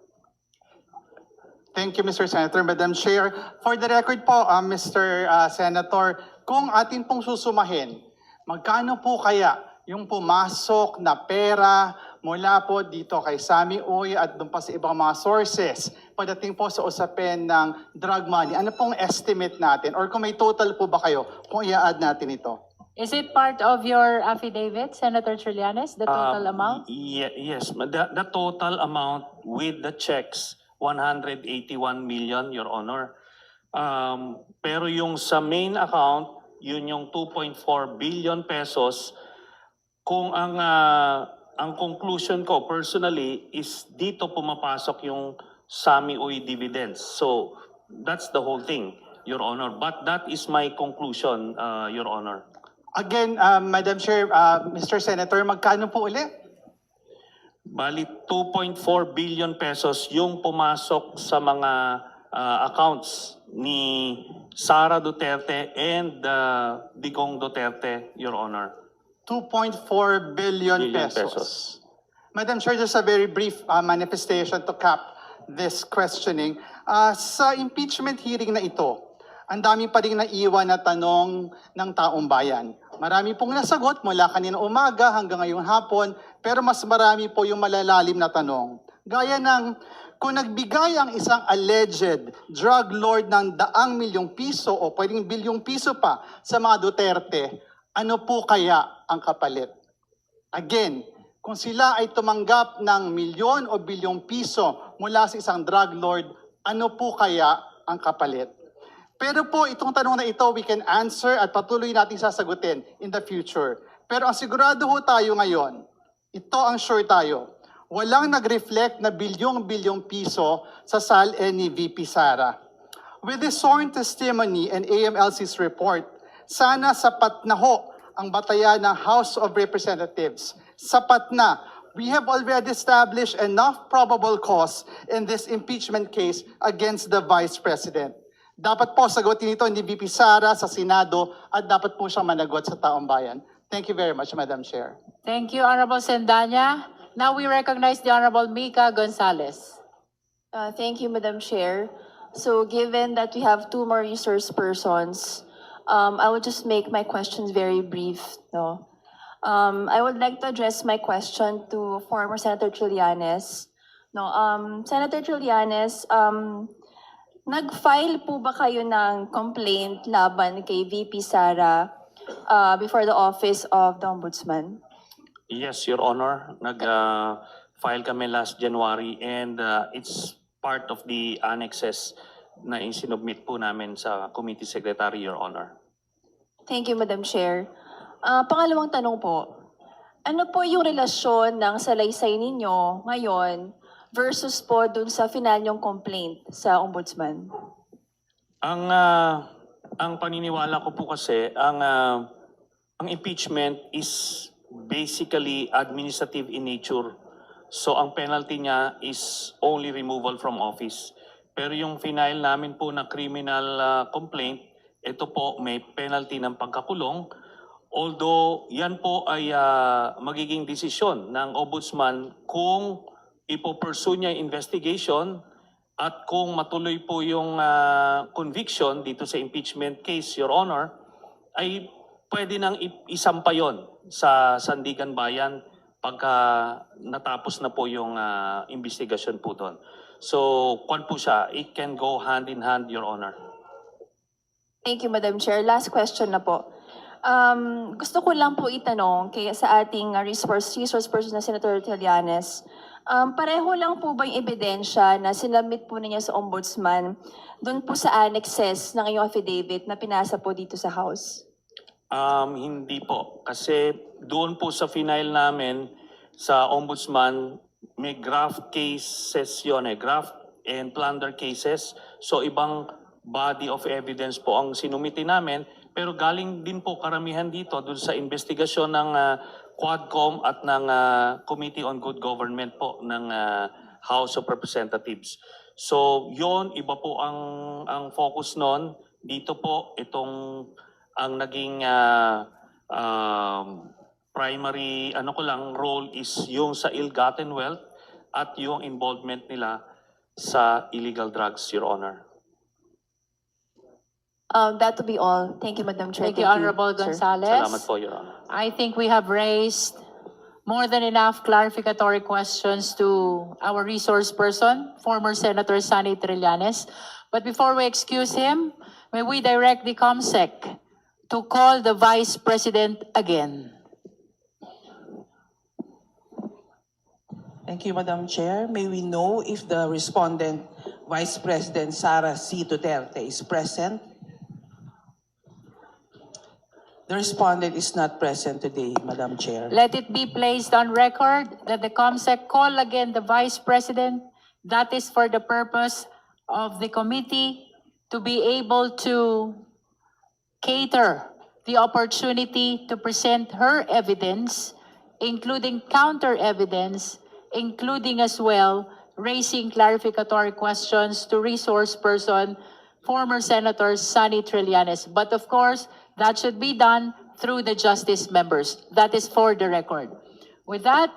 Thank you, Mr. Senator. Madam Chair, for the record po, Mr. Senator, kung atin pong susumahin, magkano po kaya yung pumasok na pera mula po dito kay Sami Uy at doon pa sa ibang mga sources pagdating po sa usapin ng drug money? Ano pong estimate natin? Or kung may total po ba kayo, kung i-add natin ito? Is it part of your affidavit, Senator Trillanes, the total amount? Yes, the total amount with the checks, 181 million, Your Honor. Pero yung sa main account, yun yung 2.4 billion pesos. Kung ang conclusion ko personally is dito pumapasok yung Sami Uy dividends. So that's the whole thing, Your Honor. But that is my conclusion, Your Honor. Again, Madam Chair, Mr. Senator, magkano po ulit? Bali 2.4 billion pesos yung pumasok sa mga accounts ni Sara Duterte and Digong Duterte, Your Honor. 2.4 billion pesos. Madam Chair, just a very brief manifestation to cap this questioning. Sa impeachment hearing na ito, ang dami pa rin naiwan na tanong ng taong bayan. Marami pong nasagot mula kanina umaga hanggang ngayong hapon, pero mas marami po yung malalalim na tanong. Gaya ng, kung nagbigay ang isang alleged drug lord ng 100 milyong piso o pwedeng bilyong piso pa sa mga Duterte, ano po kaya ang kapalit? Again, kung sila ay tumanggap ng milyon o bilyong piso mula sa isang drug lord, ano po kaya ang kapalit? Pero po, itong tanong na ito, we can answer at patuloy natin sasagutin in the future. Pero ang sigurado ho tayo ngayon, ito ang sure tayo, walang nag-reflect na bilyong-bilyong piso sa SALN ni VP Sara. With the sworn testimony and AMLC's report, sana sapat na ho ang batayan ng House of Representatives. Sapat na we have already established enough probable cause in this impeachment case against the Vice President. Dapat po sagutin ito ni VP Sara sa Senado at dapat po siyang managot sa taong bayan. Thank you very much, Madam Chair. Thank you, Honorable Sendanya. Now we recognize the Honorable Mika Gonzalez. Thank you, Madam Chair. So given that we have two more resource persons, I will just make my questions very brief. No? I would like to address my question to former Senator Trillanes. No, Senator Trillanes, nag-file po ba kayo ng complaint laban kay VP Sara before the office of the Ombudsman? Yes, Your Honor. Nag-file kami last January and it's part of the annexes na isinubmit po namin sa Committee Secretary, Your Honor. Thank you, Madam Chair. Pangalawang tanong po, ano po yung relasyon ng salaysay ninyo ngayon versus po dun sa final yung complaint sa Ombudsman? Ang paniniwala ko po kasi, ang impeachment is basically administrative in nature. So ang penalty niya is only removal from office. Pero yung final namin po na criminal complaint, ito po may penalty ng pagkakulong. Although yan po ay magiging desisyon ng Ombudsman kung ipo-pursue niya yung investigation at kung matuloy po yung conviction dito sa impeachment case, Your Honor, ay pwede nang isampa yon sa Sandigan Bayan pagka natapos na po yung investigasyon po doon. So, kwan po siya, it can go hand in hand, Your Honor. Thank you, Madam Chair. Last question na po. Gusto ko lang po itanong kaya sa ating resource person na Senator Trillanes, pareho lang po ba yung ebidensya na sinabmit po ninyo sa Ombudsman doon po sa annexes ng iyong affidavit na pinasa po dito sa House? Hindi po. Kasi doon po sa final namin sa Ombudsman, may graft cases yun, graft and plunder cases. So ibang body of evidence po ang sinumiti namin. Pero galing din po karamihan dito doon sa investigasyon ng Quadcom at ng Committee on Good Government po ng House of Representatives. So yon iba po ang focus noon. Dito po itong ang naging primary role is yung sa ill-gotten wealth at yung involvement nila sa illegal drugs, Your Honor. That will be all. Thank you, Madam Chair. Thank you, Honorable sir. Gonzalez. Salamat po, Your Honor. I think we have raised more than enough clarificatory questions to our resource person, former Senator Sonny Trillanes. But before we excuse him, may we direct the COMSEC to call the Vice President again. Thank you, Madam Chair. May we know if the respondent, Vice President Sara C. Duterte, is present? The respondent is not present today, Madam Chair. Let it be placed on record that the COMSEC call again the Vice President. That is for the purpose of the committee to be able to cater the opportunity to present her evidence, including counter evidence, including as well raising clarificatory questions to resource person, former Senator Sonny Trillanes. But of course, that should be done through the justice members. That is for the record. With that,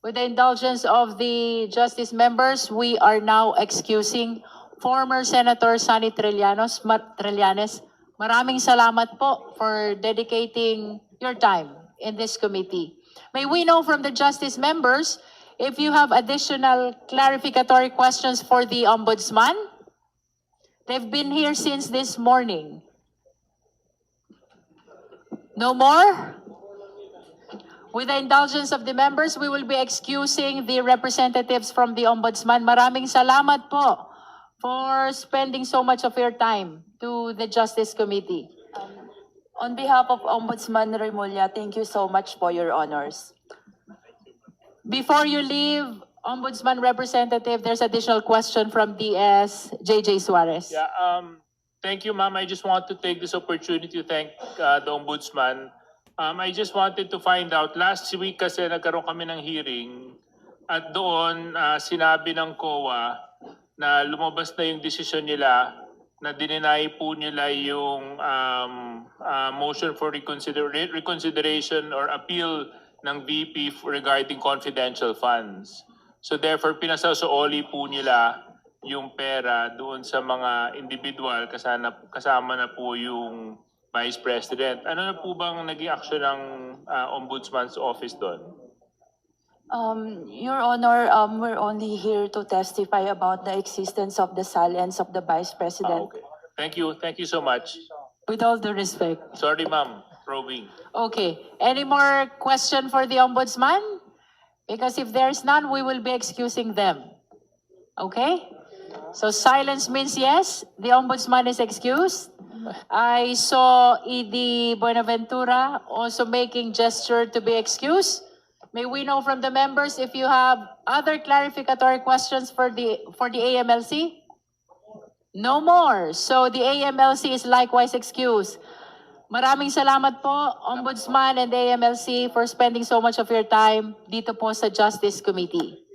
with the indulgence of the justice members, we are now excusing former Senator Sonny Trillanes. Maraming salamat po for dedicating your time in this committee. May we know from the justice members if you have additional clarificatory questions for the Ombudsman? They've been here since this morning. No more? With the indulgence of the members, we will be excusing the representatives from the Ombudsman. Maraming salamat po for spending so much of your time to the Justice Committee. On behalf of Ombudsman Remulla, thank you so much for your honors. Before you leave, Ombudsman Representative, there's additional question from DS JJ Suarez. Yeah, thank you, ma'am. I just want to take this opportunity to thank the Ombudsman I just wanted to find out, last week kasi nagkaroon kami ng hearing at doon sinabi ng COA na lumabas na yung desisyon nila na dininay po nila yung motion for reconsideration or appeal ng VP regarding confidential funds. So therefore, pinasasaoli po nila yung pera doon sa mga individual kasama na po yung Vice President. Ano na po bang naging action ng Ombudsman's Office doon? Your Honor, we're only here to testify about the existence of the silence of the Vice President. Okay. Thank you. Thank you so much. With all due respect. Sorry, ma'am. Probing. Okay. Any more question for the Ombudsman? Because if there's none, we will be excusing them. Okay? So silence means yes, the Ombudsman is excused. I saw E.D. Buenaventura also making gesture to be excused. May we know from the members if you have other clarificatory questions for the AMLC? No more. So the AMLC is likewise excused. Maraming salamat po, Ombudsman and AMLC, for spending so much of your time dito po sa Justice Committee.